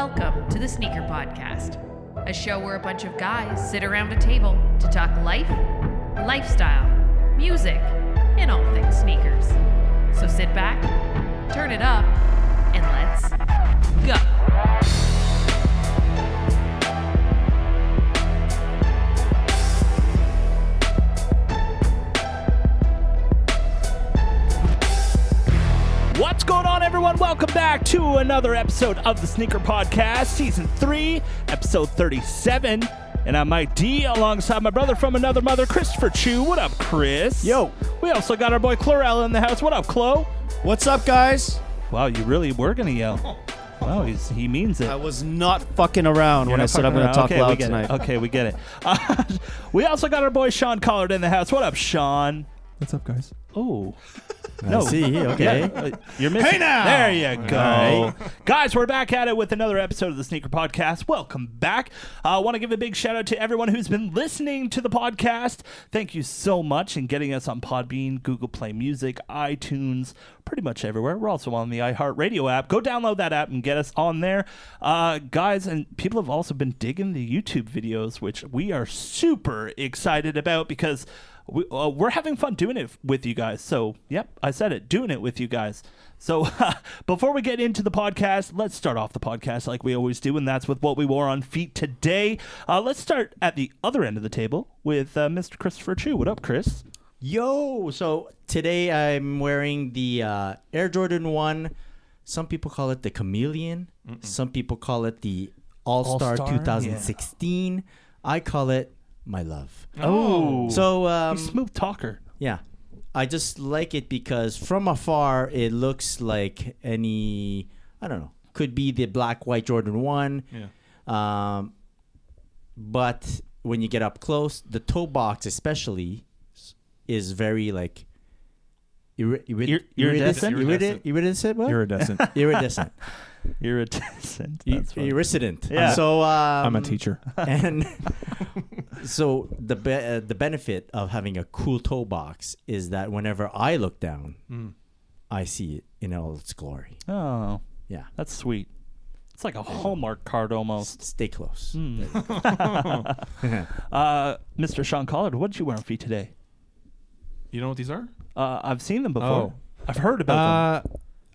Welcome to the Sneaker Podcast, a show where a bunch of guys sit around a table to talk life, lifestyle, music, and all things sneakers. So sit back, turn it up, and let's go. What's going on, everyone? Welcome back to another episode of the Sneaker Podcast, Season 3, Episode 37. And I'm Mike D, alongside my brother from another mother, Christopher Chu. What up, Chris? Yo. We also got our boy Chlorella in the house. What up, Chlo? What's up, guys? Wow, you really were going to yell. Wow, he means it. I was not fucking around when I said I'm going to talk loud tonight. Okay, we get it. We also got our boy Sean Collard in the house. What up, Sean? What's up, guys? Oh. I see, okay. Yeah, you're missing. Hey now! There you go. Right. Guys, we're back at it with another episode of the Sneaker Podcast. Welcome back. I want to give a big shout out to everyone who's been listening to the podcast. Thank you so much in getting us on Podbean, Google Play Music, iTunes, pretty much everywhere. We're also on the iHeartRadio app. Go download that app and get us on there. Guys, and people have also been digging the YouTube videos, which we are super excited about because we're having fun doing it with you guys. So, yep, I said it, doing it with you guys. So, before we get into the podcast, let's start off the podcast like we always do, and that's with what we wore on feet today. Let's start at the other end of the table with Mr. Christopher Chu. What up, Chris? Yo, so today I'm wearing the Air Jordan 1. Some people call it the Chameleon. Some people call it the All-Star 2016. Yeah. I call it my love. Oh. So, he's a smooth talker. Yeah. I just like it because from afar, it looks like any, I don't know, could be the black, white Jordan 1. Yeah. But when you get up close, the toe box especially is very like iridescent. Iridescent. What? Iridescent. Iridescent. Iridescent. That's funny. Iridescent. Yeah. So I'm a teacher. And so the benefit of having a cool toe box is that whenever I look down, I see it in all its glory. Oh, Yeah. that's sweet. It's like a Hallmark card almost. Stay close. Mr. Sean Collard, what did you wear on feet today? You know what these are? I've seen them before. Oh. I've heard about them.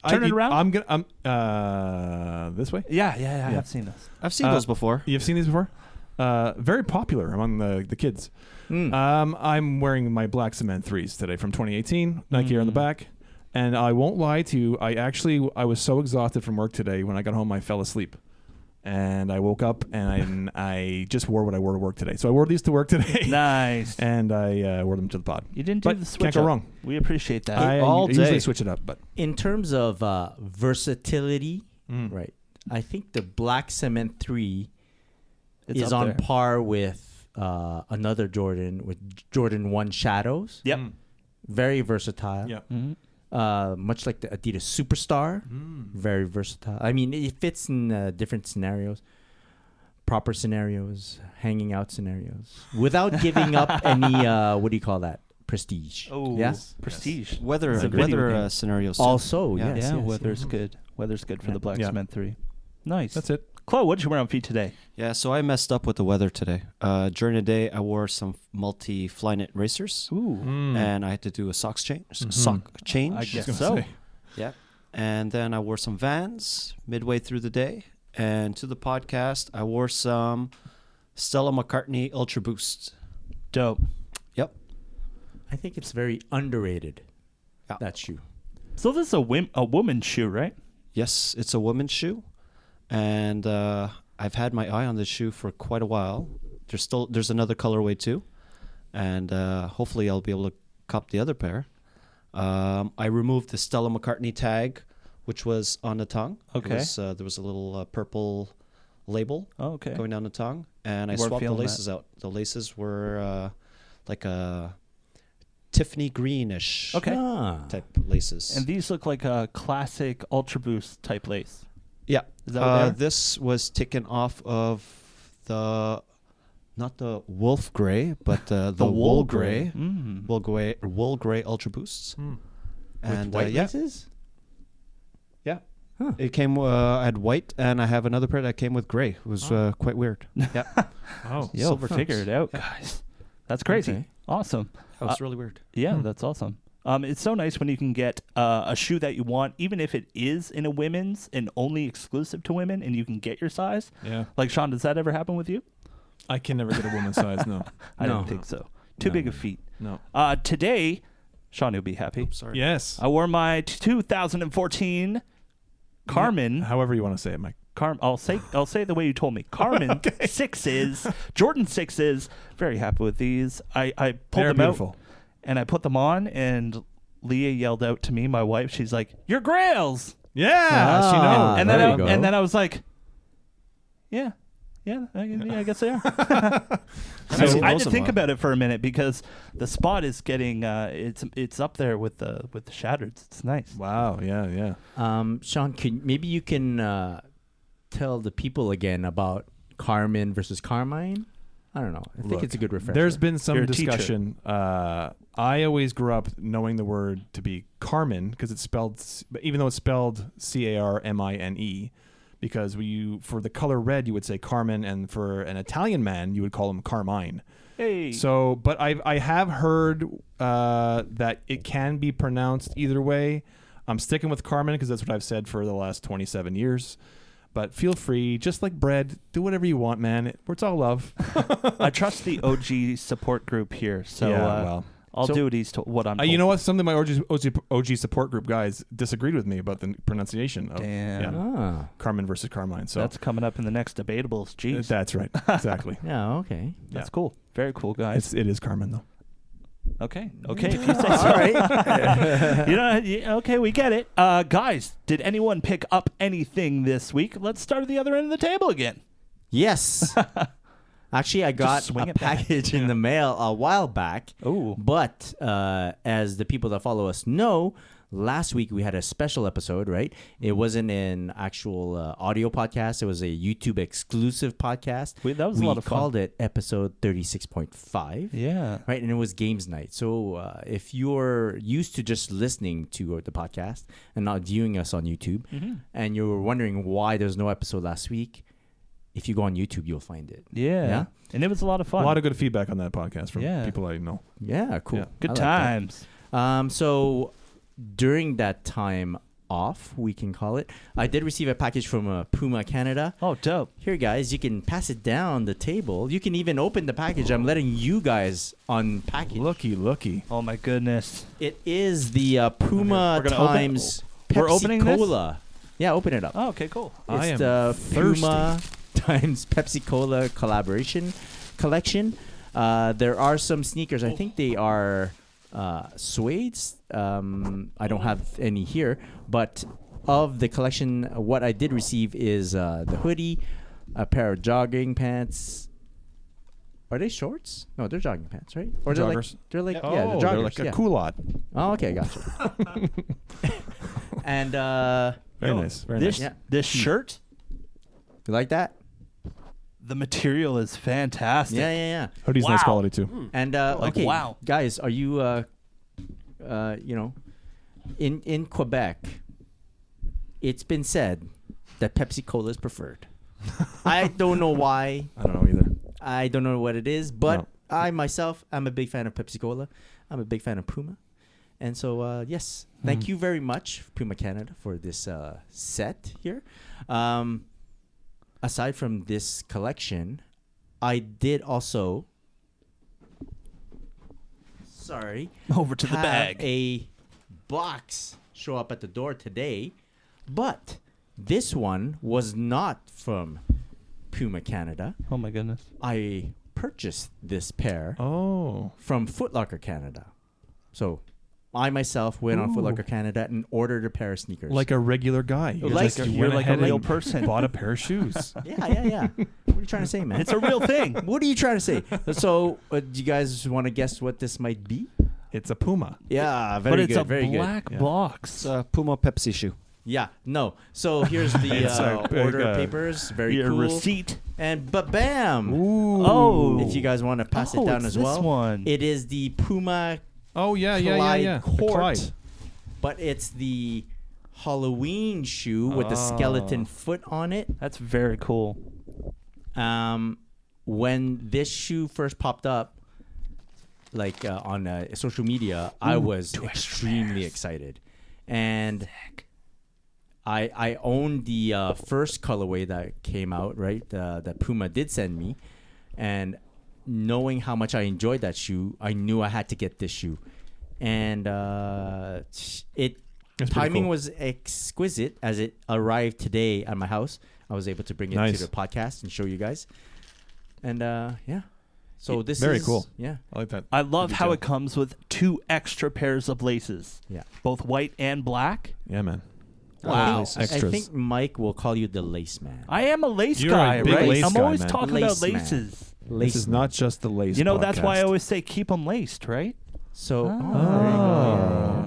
Turn it around. I'm this way. Yeah, I have seen this. I've seen those before. You've seen these before? Very popular among the kids. I'm wearing my black cement 3s today from 2018. Nike Air on the back. And I won't lie to you. I was so exhausted from work today. When I got home, I fell asleep. And I woke up and I just wore what I wore to work today. So I wore these to work today. Nice. And I wore them to the pod. You didn't do the switch can't go up. wrong. We appreciate that. I all day. usually switch it up, but In terms of versatility, right? I think the black cement 3 It's is up on there. par with another Jordan, with Jordan 1 Shadows. Yep. Very versatile. yeah. Mm-hmm. Much like the Adidas Superstar. Very versatile. I mean, it fits in different scenarios. Proper scenarios, hanging out scenarios. Without giving up any, what do you call that? Prestige. Oh, Yes? prestige. It's Weather a video game. scenarios. too. Also, Yeah. yes. Yeah, yes, weather's yes. good. Weather's good for Yeah. the Black Yeah. Cement 3. Nice. That's it. Chloe, what did you wear on feet today? Yeah, so I messed up with the weather today. During the day, I wore some multi-Flyknit racers, Ooh. and I had to do a sock change. I guess gonna so. say. Yeah, and then I wore some Vans midway through the day, and to the podcast, I wore some Stella McCartney Ultra Boost. Dope. Yep. I think it's very underrated, Yeah. that shoe. So this is a woman's shoe, right? Yes, it's a woman's shoe, and I've had my eye on this shoe for quite a while. There's another colorway too, and hopefully I'll be able to cop the other pair. I removed the Stella McCartney tag, which was on the tongue. Okay. There was a little purple label Okay. going down the tongue, and I You weren't swapped the feeling laces out. The laces were like a Tiffany greenish Okay. type laces. And these look like a classic Ultra Boost type lace. Yeah. Is that what they are? This was taken off of not the wolf gray, but the wool gray. Mm. Wool gray Ultra Boosts. And White yeah. laces? Yeah. It came. I had white, and I have another pair that came with gray. It was quite weird. Yeah. Oh, Yo, Silver figure tones. it out, guys. That's crazy. Okay. Awesome. That was really weird. Yeah, that's awesome. It's so nice when you can get a shoe that you want, even if it is in a women's and only exclusive to women, and you can get your size. yeah. Like, Sean, does that ever happen with you? I can never get a woman's size. No. I No. don't think so. Too big of feet. No. Today, Sean, you'll be happy. Sorry. Yes. I wore my 2014 Carmen. However you want to say it, Mike. I'll say it the way you told me. Carmen 6s, Jordan 6s. Very happy with these. I pulled They're them beautiful. out and I put them on, and Leah yelled out to me, my wife. She's like, "You're Grails!" Yeah, she knows. and there you go. then I was like, "Yeah, I guess they are." I had to think about it for a minute because the spot is getting it's up there with the shattered. It's nice. Wow. Yeah. Yeah. Sean, maybe you can tell the people again about Carmen versus Carmine? I don't know. I think Look, it's a good refresher. There's been some You're a teacher. discussion. I always grew up knowing the word to be Carmen because it's spelled, even though it's spelled Carmine, because for the color red you would say Carmen, and for an Italian man you would call him Carmine. Hey. So, but I have heard that it can be pronounced either way. I'm sticking with Carmen because that's what I've said for the last 27 years. But feel free, just like bread, do whatever you want, man. It's all love. I trust the OG support group here, so well. I'll So- do what I'm told. You know what? Some of my OG support group guys disagreed with me about the pronunciation of Damn. Carmen versus Carmine. So That's coming up in the next debatables. Jeez. that's right. Exactly. Yeah, okay. That's cool. Very cool, guys. It is Carmen though. Okay, if you say so. All right. Okay, we get it. Guys, did anyone pick up anything this week? Let's start at the other end of the table again. Yes. Actually, I got swing a it back. package in the mail a while back. Ooh. But as the people that follow us know, last week we had a special episode, right? It wasn't an actual audio podcast. It was a YouTube exclusive podcast. That was a lot of fun. We called it episode 36.5. Yeah. Right, and it was games night. So if you're used to just listening to the podcast and not viewing us on YouTube, and you're wondering why there's no episode last week, if you go on YouTube, you'll find it. Yeah. Yeah? And it was a lot of fun. A lot of good feedback on that podcast from Yeah. people I know. Yeah, cool. Yeah. good I like that. times. So during that time off, we can call it, I did receive a package from Puma Canada. Oh, dope. Here, guys, you can pass it down the table. You can even open the package. I'm letting you guys unpack it. Looky. Oh my goodness. It is the Puma We're gonna open- times We're Pepsi opening this? Cola. Yeah, open it up. Oh, okay, cool. I It's am the thirsty. Puma times Pepsi Cola collaboration collection. There are some sneakers. I think they are suedes. I don't have any here, but of the collection, what I did receive is the hoodie, a pair of jogging pants. Are they shorts? No, they're jogging pants, right? Or Joggers. They're like Oh, yeah, they're joggers. they're like yeah. a culotte. Oh, okay, gotcha. And Very Yo, nice. Very this nice. Yeah. this shirt, you like that? the material is fantastic. Yeah. Hoodie's nice Wow. quality too. And Like, okay, wow. guys, are you in Quebec? It's been said that Pepsi Cola is preferred. I don't know why. I don't know either. I don't know what it is, but No. I myself, I'm a big fan of Pepsi Cola. I'm a big fan of Puma. And so, yes, thank you very much, Puma Canada, for this set here. Aside from this collection, I did also, Over to the have bag. a box show up at the door today, but this one was not from Puma Canada. Oh my goodness. I purchased this pair Oh. from Foot Locker Canada. So I myself went on Foot Locker Canada and ordered a pair of sneakers. Like a regular guy. You're like a real person. Bought a pair of shoes. yeah. What are you trying to say, man? It's a real thing. What are you trying to say? So, do you guys want to guess what this might be? It's a Puma. Yeah, But very it's good, a very good. black Yeah. box. It's a Puma Pepsi shoe. Yeah, no. So here's the It's a big, order papers. Very Your cool. receipt. But bam! Ooh. Oh. If you guys want to pass Oh, it down it's as this well, one. it is the Puma Oh yeah. Clyde The Court, Clyde. but it's the Halloween shoe with a skeleton foot on it. That's very cool. When this shoe first popped up, like on social media, I was extremely excited, and I owned the first colorway that came out, right? That Puma did send me, and knowing how much I enjoyed that shoe, I knew I had to get this shoe, and timing was exquisite as it arrived today at my house. I was able to bring it to the podcast and show you guys, and yeah. So this very is cool. Yeah, I like that. I love how it comes with 2 extra pairs of laces. Yeah, both white and black. Yeah, man. Wow. I think Mike will call you the lace man. I am a lace You're a guy, big right? lace I'm guy, always man. talking Lace about man. laces. This is not just the lace. You know, that's why I podcast. always say keep them laced, right? So,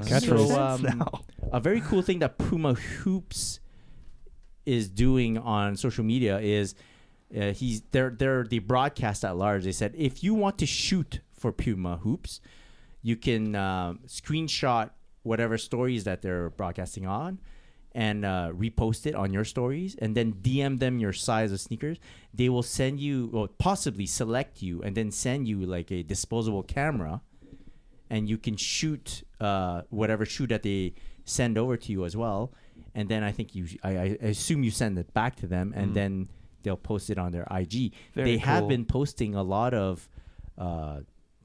Catchphrase. a very cool thing that Puma Hoops is doing on social media is they broadcast at large. They said if you want to shoot for Puma Hoops, you can screenshot whatever stories that they're broadcasting on and repost it on your stories, and then DM them your size of sneakers. They will send you, or possibly select you, and then send you like a disposable camera, and you can shoot whatever shoe that they send over to you as well. And then I think I assume you send it back to them, and then they'll post it on their IG. They have been posting a lot of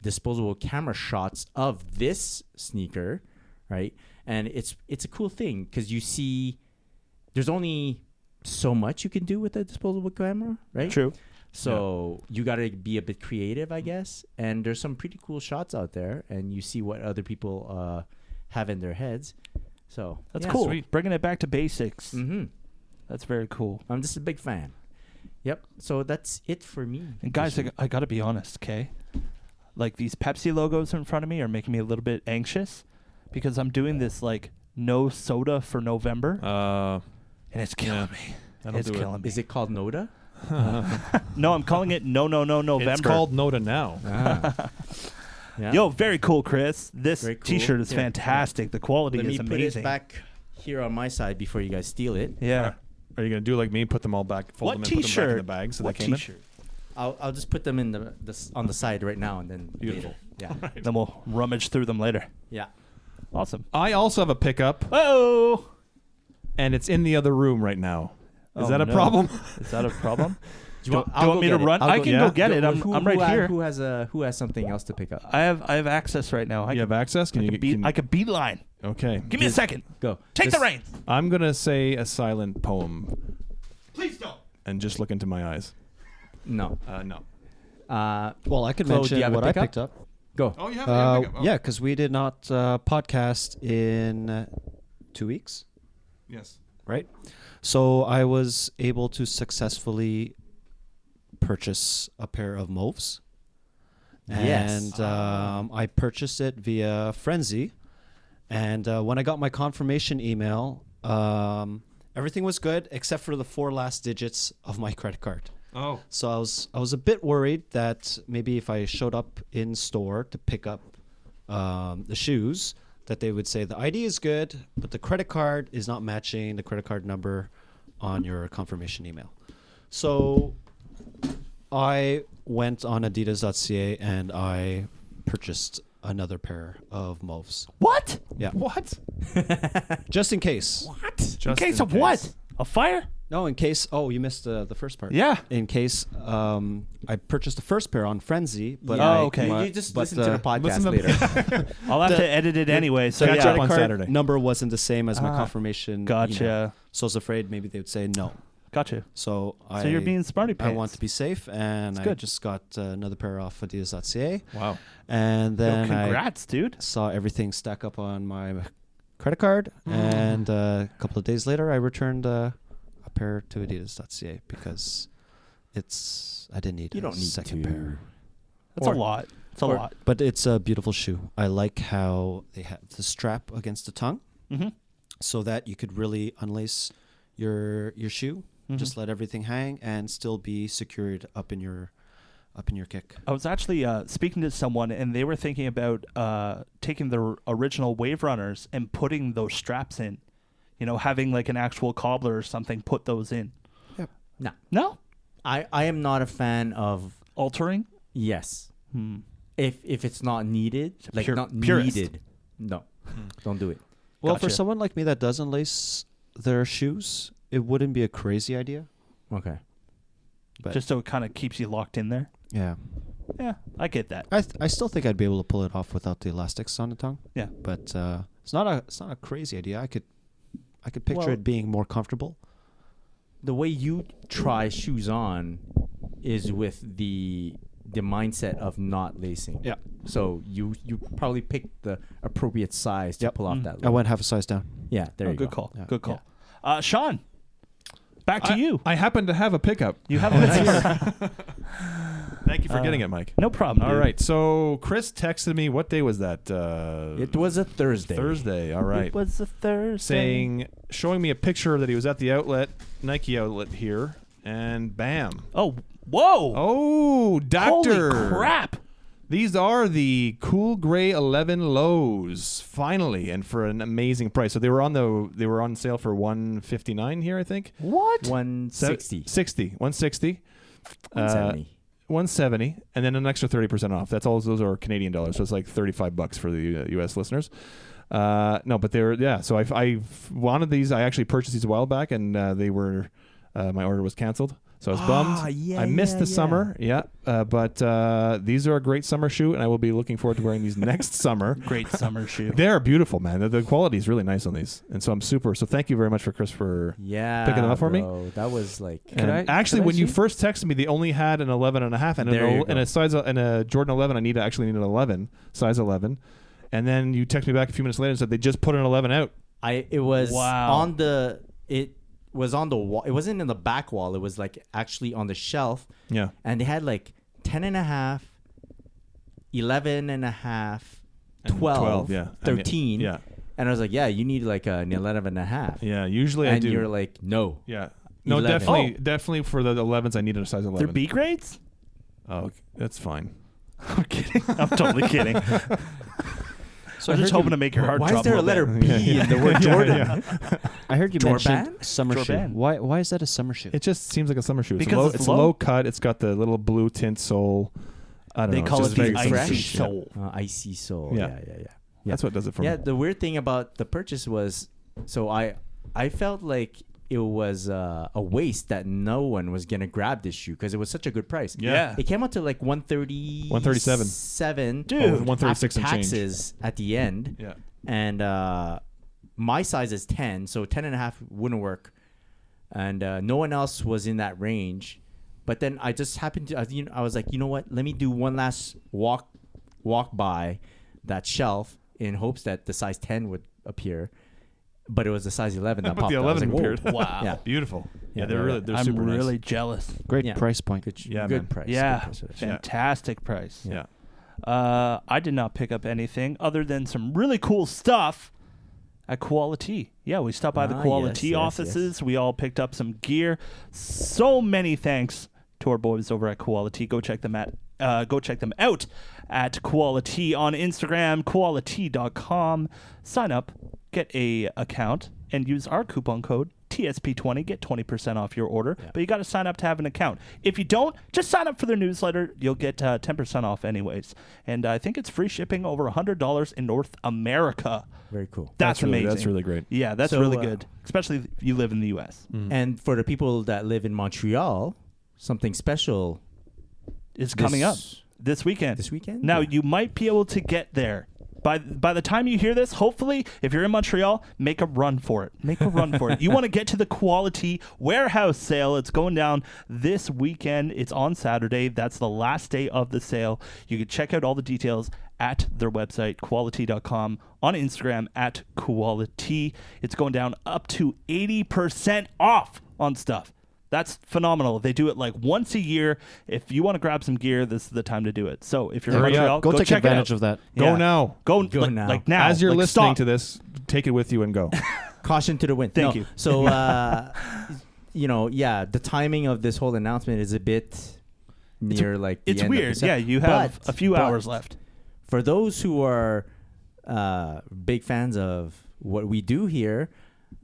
disposable camera shots of this sneaker, right? And it's a cool thing because you see there's only so much you can do with a disposable camera, right? True. So you got to be a bit creative, I guess. And there's some pretty cool shots out there, and you see what other people have in their heads. So That's yeah. cool. Sweet. Bringing it back to basics. Mm-hmm. That's very cool. I'm just a big fan. Yep. So that's it for me. And guys, I got to be honest, okay? Like these Pepsi logos in front of me are making me a little bit anxious because I'm doing this like no soda for November, and it's killing me. It's killing me. Is it called Noda? No, I'm calling it no November. It's called Noda now. Yeah. Yo, very cool, Chris. This Very cool. T-shirt is Yeah. fantastic. The quality Let me is put amazing. it back here on my side before you guys steal it. Yeah. Are you gonna do like me? Put them all back, fold What them, and put them back in T-shirt? the bags so What they came T-shirt? I'll just put them in on the side right now, and then Beautiful. later. Yeah. Then we'll rummage through them later. Yeah. Awesome. I also have a pickup, Oh. and it's in the other room right now. Is Oh, that a no. problem? Is that a problem? Do you want, do you want me to run? I can go get it. I'm right here. Who has something else to pick up? I have access right now. You have access? Can you get? I could beeline. Okay. Give me a second. Go. Take the reins. I'm gonna say a silent poem Please don't. and just look into my eyes. No. No. Well, I could Chloe, do you mention have a what I pickup? picked up. Go. Oh, you have Yeah, because we did not podcast in 2 weeks, Yes. right? So I was able to successfully purchase a pair of mauves. Yes. And I purchased it via Frenzy. And when I got my confirmation email, everything was good except for the 4 last digits of my credit card. Oh. So I was a bit worried that maybe if I showed up in store to pick up the shoes, that they would say the ID is good, but the credit card is not matching the credit card number on your confirmation email. So I went on Adidas.ca and I purchased another pair of mauves. What? Yeah. What? Just in case. Just In case of what? A fire? No, in case. Oh, you missed the first part. Yeah. In case I purchased the first pair on Frenzy, but Yeah. Oh, okay. You just listen to the podcast listen to- later. I'll have to edit it anyway. So catch yeah. up on card Saturday. number wasn't the same as my confirmation. Gotcha. email. So I was afraid maybe they would say no. Gotcha. So You're being smarty I pants. want to be safe, and It's I good. just got another pair off Adidas.ca, Wow. and Yo, then I congrats, dude. saw everything stack up on my credit card, and a couple of days later, I returned a pair to Adidas.ca because I didn't need You a don't need second to. pair. That's a lot. It's a lot. But it's a beautiful shoe. I like how they have the strap against the tongue, Mm-hmm. so that you could really unlace your shoe, just let everything hang, and still be secured up in your kick. I was actually speaking to someone, and they were thinking about taking the original Wave Runners and putting those straps in. You know, having like an actual cobbler or something put those in. No. No? I am not a fan of Altering? yes. If it's not needed, like not purist. needed, no, don't do it. Well, for Gotcha. someone like me that doesn't lace their shoes, it wouldn't be a crazy idea. Okay. But Just so it kind of keeps you locked in there. yeah, Yeah, I get that. I still think I'd be able to pull it off without the elastics on the tongue. Yeah. But it's not a crazy idea. I could picture Well- it being more comfortable. The way you try shoes on is with the mindset of not lacing. Yeah. So you probably picked the appropriate size to pull off that. I went half a size down. Yeah, there you Good go. call. Yeah. Good call. Sean, back to you. I happen to have a pickup. You have a Thank you for getting it, Mike. No problem. All dude. right. So Chris texted me. What day was that? It was a Thursday. Thursday. All right. It was a Thursday. Showing me a picture that he was at the outlet, Nike outlet here, and bam. Oh, whoa. Oh, doctor. Holy crap. These are the Cool Gray 11 lows, finally, and for an amazing price. So they were on sale for $159 here, I think. What? 160. 160. 170. 170, and then an extra 30% off. That's all. Those are Canadian dollars, so it's like $35 for the U.S. listeners. No, but they're So I wanted these. I actually purchased these a while back, and they were my order was canceled. So I was bummed. Yeah, I missed the summer. Yeah, but these are a great summer shoe, and I will be looking forward to wearing these next summer. Great summer shoe. They're beautiful, man. The quality is really nice on these, and so I'm super. So thank you very much for Chris for picking them up for me. That was like And actually, when you first texted me, they only had an 11 and a half, and a size and a Jordan 11. I actually need an 11, size 11. And then you texted me back a few minutes later and said they just put an 11 out. It was Wow. on the was on the wall. It wasn't in the back wall. It was like actually on the shelf. Yeah. And they had like 10 and a half, 11 and a half, 12, yeah. 13. Yeah. And I was like, yeah, you need like an 11 and a half. Yeah. Usually I And do. you're like, no. Yeah. No, 11. definitely for the 11s, I needed a size 11. They're B grades? Oh, that's fine. I'm kidding. I'm totally kidding. So I'm just hoping to make your heart Why drop is there a letter little bit. B in the word Jordan? I heard you Jordan? mentioned summer Jordan. shoe. Why is that a summer shoe? It just seems like a summer shoe. Because it's it's low. low. Low cut. It's got the little blue tint sole. I don't They know. call it's it just the very icy fresh. soul. Icy soul. Yeah. Yeah. That's what does it for Yeah, me. the weird thing about the purchase was, so I felt like it was a waste that no one was gonna grab this shoe because it was such a good price. Yeah. It came out to like 130, 137. Dude. Oh, 136 after and change. taxes at the end. Yeah. And my size is 10, so 10 and a half wouldn't work. And no one else was in that range. But then I just happened to, I was like, you know what? Let me do one last walk by that shelf in hopes that the size 10 would appear. But it was the size 11 that But popped the up. I was 11 like, whoa. appeared. Wow. Yeah. Beautiful. Yeah, Yeah, they're I'm super really nice. jealous. Great Yeah. price point. Yeah, good man. price. Yeah. Good price for that. Fantastic price. Yeah. I did not pick up anything other than some really cool stuff at Quality. Yeah, we stopped by the Ah, Quality yes, offices. We all picked up some gear. So many thanks to our boys over at Quality. Go check them out at Quality on Instagram, quality.com. Sign up, get a account, and use our coupon code TSP20, get 20% off your order. Yeah. But you got to sign up to have an account. If you don't, just sign up for their newsletter. You'll get 10% off anyways. And I think it's free shipping over $100 in North America. Very cool. That's really, amazing. That's really great. Yeah, that's So, really good, especially if you live in the U.S. And for the people that live in Montreal, something special It's coming up this weekend. this weekend. Now, Yeah. you might be able to get there. By the time you hear this, hopefully, if you're in Montreal, make a run for it. Make a run for it. You want to get to the Quality warehouse sale. It's going down this weekend. It's on Saturday. That's the last day of the sale. You can check out all the details at their website, quality.com, on Instagram at Quality. It's going down up to 80% off on stuff. That's phenomenal. They do it like once a year. If you want to grab some gear, this is the time to do it. So if you're in Hurry up. Montreal, Go take check advantage it out. of that. Go now. Go Go now. Like now. As you're Like, listening stop. to this, take it with you and go. Caution to the wind. Thank No. you. So, the timing of this whole announcement is a bit near like the It's end of weird. December. Yeah, you have But- a few but hours left. For those who are big fans of what we do here,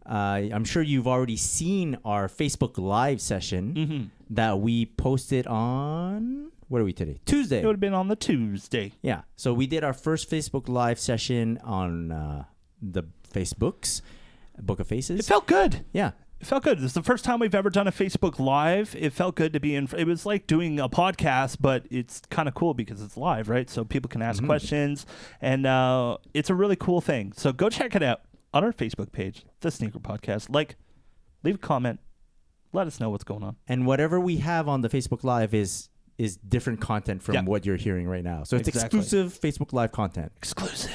I'm sure you've already seen our Facebook Live session that we posted on, what are we today? Tuesday. It would have been on the Tuesday. Yeah. So we did our first Facebook Live session on the Facebooks, Book of Faces. It felt good. Yeah. It felt good. This is the first time we've ever done a Facebook Live. It felt good to be in. It was like doing a podcast, but it's kind of cool because it's live, right? So people can ask questions, and it's a really cool thing. So go check it out on our Facebook page, The Sneaker Podcast. Like, leave a comment. Let us know what's going on. And whatever we have on the Facebook Live is different content from what you're hearing right now. So it's exclusive Facebook Live content. Exclusive.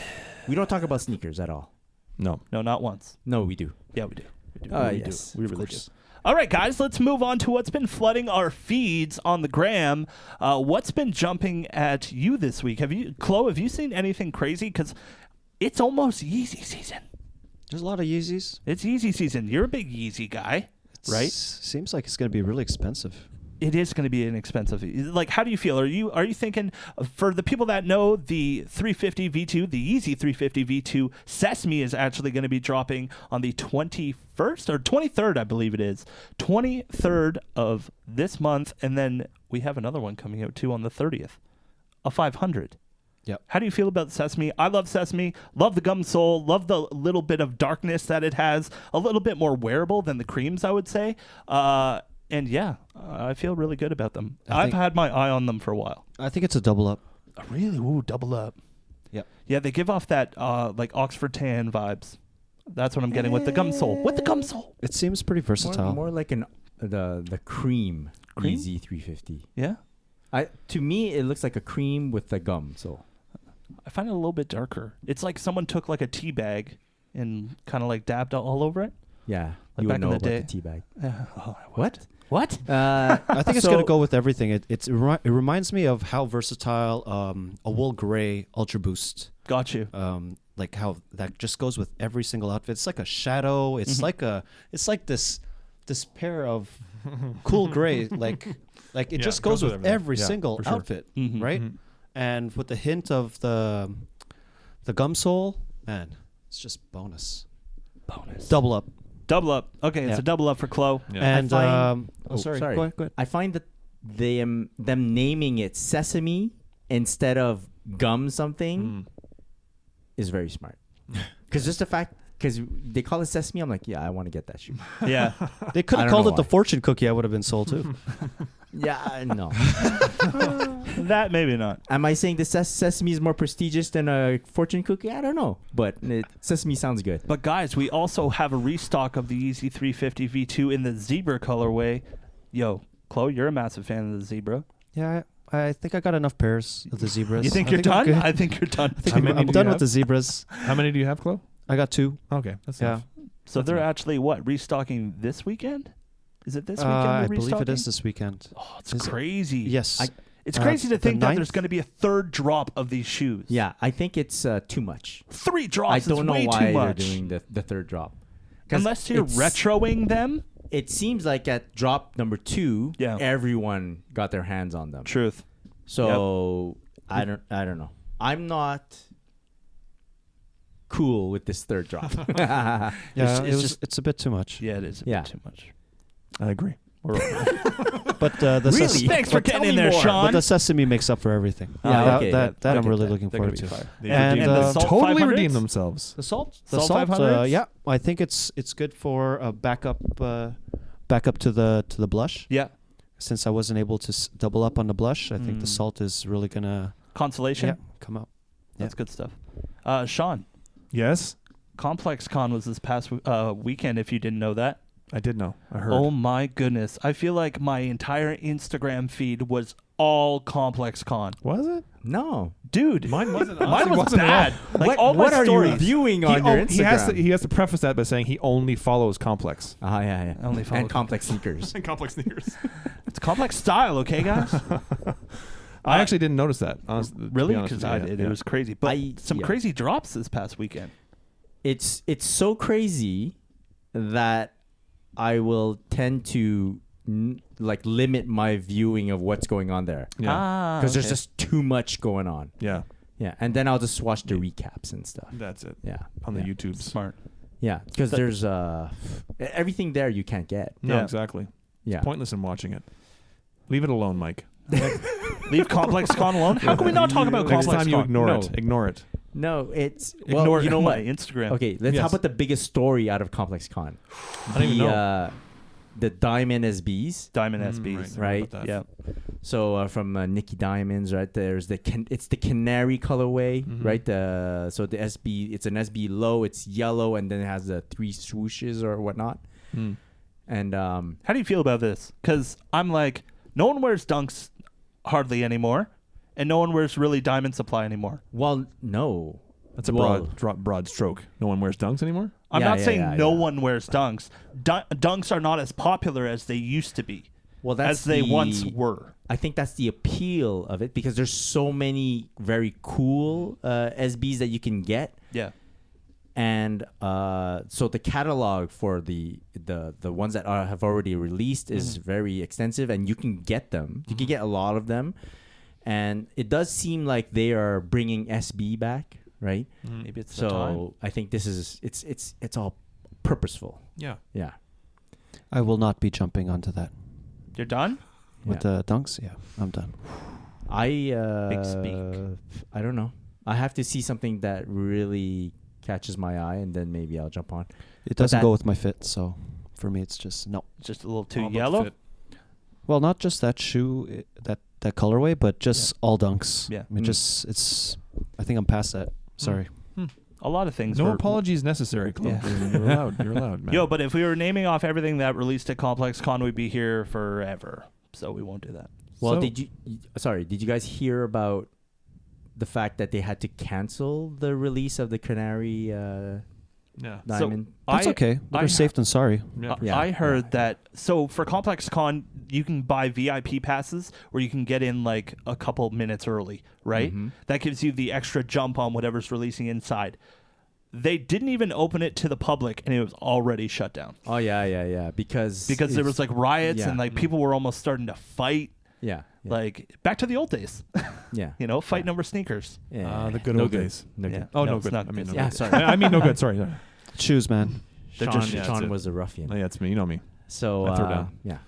We don't talk about sneakers at all. No. No, not once. No, we do. Yeah, we do. We do. Yes, We really do. All right, guys, let's move on to what's been flooding our feeds on the gram. What's been jumping at you this week? Chloe, have you seen anything crazy? Because it's almost Yeezy season. There's a lot of Yeezys. It's Yeezy season. You're a big Yeezy guy, right? Seems like it's going to be really expensive. It is going to be inexpensive. Like, how do you feel? Are you thinking, for the people that know, the 350 V2, the Yeezy 350 V2 Sesame is actually going to be dropping on the 21st or 23rd, I believe it is. 23rd of this month, and then we have another one coming out too on the 30th, a 500. Yep. How do you feel about Sesame? I love Sesame. Love the gum sole. Love the little bit of darkness that it has. A little bit more wearable than the creams, I would say. And yeah, I feel really good about them. I've had my eye on them for a while. I think it's a double up. Really? Ooh, double up. Yep. Yeah, they give off that like Oxford tan vibes. That's what I'm getting with the gum sole. With the gum sole. It seems pretty versatile. More like the cream Yeezy 350. Yeah. To me, it looks like a cream with the gum. So I find it a little bit darker. It's like someone took like a tea bag and kind of like dabbed all over it. yeah, Like you back would know in the about day. the tea bag. What? What? I think it's So- going to go with everything. It reminds me of how versatile a wool gray Ultra Boost. Got you. Like how that just goes with every single outfit. It's like a shadow. It's like this pair of cool gray. Like it just goes with every single for sure. outfit, right? And with the hint of the gum sole, man, it's just bonus. Double up. Double up. Okay, it's Yeah. a double up for Chloe. Yeah. And sorry. Go ahead. I find that them naming it Sesame instead of gum something is very smart. Because just the fact, because they call it Sesame, I'm like, yeah, I want to get that shoe. Yeah. They could I have don't called know it the why. fortune cookie. I would have been sold too. Yeah, no. That maybe not. Am I saying the Sesame is more prestigious than a fortune cookie? I don't know. But Sesame sounds good. But guys, we also have a restock of the Yeezy 350 V2 in the zebra colorway. Yo, Chloe, you're a massive fan of the zebra. Yeah, I think I got enough pairs of the zebras. You think I you're done? I'm good. I think you're done. How many I'm do done you with the have? zebras. How many do you have, Chloe? I got 2. Okay, that's Yeah. enough. So they're actually restocking this weekend? Is it this weekend? I they're believe it restocking? is this weekend. Oh, it's Is it? crazy. Yes. It's crazy to the think that 9th? there's going to be a third drop of these shoes. Yeah, I think it's too much. 3 drops I is don't know way why too they're much. doing the third drop. 'Cause Unless you're it's- retroing them. It seems like at drop number 2, Yeah. everyone got their hands on them. Truth. So I don't know. I'm not cool with this third drop. Yeah, it's it's a bit too much. Yeah, it is a Yeah. bit too much. I agree. But the Really? Thanks for But tell getting in me there, more. Sean. But the sesame makes up for everything. Yeah, okay. that I I'm get really that. looking They're forward gonna be to. fire. And the the Salt Totally 500s? redeem themselves. The salt, Salt 500s? yeah, I think it's good for a backup to the blush. Yeah. Since I wasn't able to double up on the blush, I think the salt is really gonna Consolation. come out. That's good stuff. Sean, Yes, Complex Con was this past weekend, if you didn't know that. I did know. I heard. Oh my goodness. I feel like my entire Instagram feed was all Complex Con. Was it? No. Dude, Mine wasn't. mine honestly was wasn't at bad. all. Like all what my are stories. you viewing on your Instagram? He has to preface that by saying he only follows Complex. Yeah. I only follow And complex sneakers. Complex sneakers. It's Complex style, okay, guys? I actually didn't notice that. Honestly, to be Really? honest Because with I you, did. yeah. It was crazy. But some yeah. crazy drops this past weekend. It's so crazy that I will tend to limit my viewing of what's going on there Yeah. because there's just too much going on. Yeah. Yeah, and then I'll just watch the recaps and stuff. That's it. Yeah, On the yeah. YouTubes. Smart. Yeah, because there's everything there you can't get. No, Yeah. exactly. Yeah. Pointless in watching it. Leave it alone, Mike. Leave Complex Con alone. How can we not talk about Next Complex time you Con? ignore No. it. Ignore it. No, it's Ignore you know my what? Instagram. Okay, let's Yes. how about the biggest story out of Complex Con? I don't even know. The Diamond SBs, Diamond Mm, SBs. right? About that. Yeah. So from Nikki Diamonds, right? There's it's the canary colorway, Mhm. right? So the SB, it's an SB low, it's yellow, and then it has the 3 swooshes or whatnot. Mm. And How do you feel about this? Because I'm like, no one wears Dunks hardly anymore, and no one wears really Diamond Supply anymore. well, no, That's a Well- broad stroke. No one wears dunks anymore? I'm Yeah, not yeah, saying yeah, no yeah. one wears Dunks. Dunks are not as popular as they used to be, well, that's as they the- once were. I think that's the appeal of it because there's so many very cool SBs that you can get. Yeah. And so the catalog for the ones that have already released is very extensive, and you can get them. You can get a lot of them, and it does seem like they are bringing SB back, right? Maybe it's the time. So I think this is it's all purposeful. Yeah. Yeah. I will not be jumping onto that You're done? with the dunks. Yeah, I'm done. Big speak. I don't know. I have to see something that really catches my eye, and then maybe I'll jump on. It doesn't that- go with my fit, so for me, it's just no. It's just a little too All about the yellow. fit. Well, not just that shoe, that colorway, but just all dunks. Yeah. I mean, it's. I think I'm past that. Sorry. A lot of things. No were- apologies necessary, Chloe. Yeah. You're allowed. You're allowed, man. Yo, but if we were naming off everything that released at Complex Con, we'd be here forever. So we won't do that. Well, So- did you guys hear about the fact that they had to cancel the release of the Canary yeah. Diamond? That's okay. I- Better safe than sorry. Yeah. Yeah, I heard yeah. that. So for Complex Con, you can buy VIP passes where you can get in like a couple minutes early, right? Mhm. That gives you the extra jump on whatever's releasing inside. They didn't even open it to the public, and it was already shut down Oh yeah. Because there it's- was like riots yeah. and like people were almost starting to fight. yeah. Like back to the old days, Yeah. you know, fighting over sneakers. Yeah. The good No old good. days. No Yeah. good. Oh, No, no, it's good. not I mean, good. no Yeah, good. sorry. I mean, no good. Sorry. Shoes, man. They're Sean, just yeah, Sean that's it. was a ruffian. Oh, yeah, it's me. You know me. So I throw down. yeah.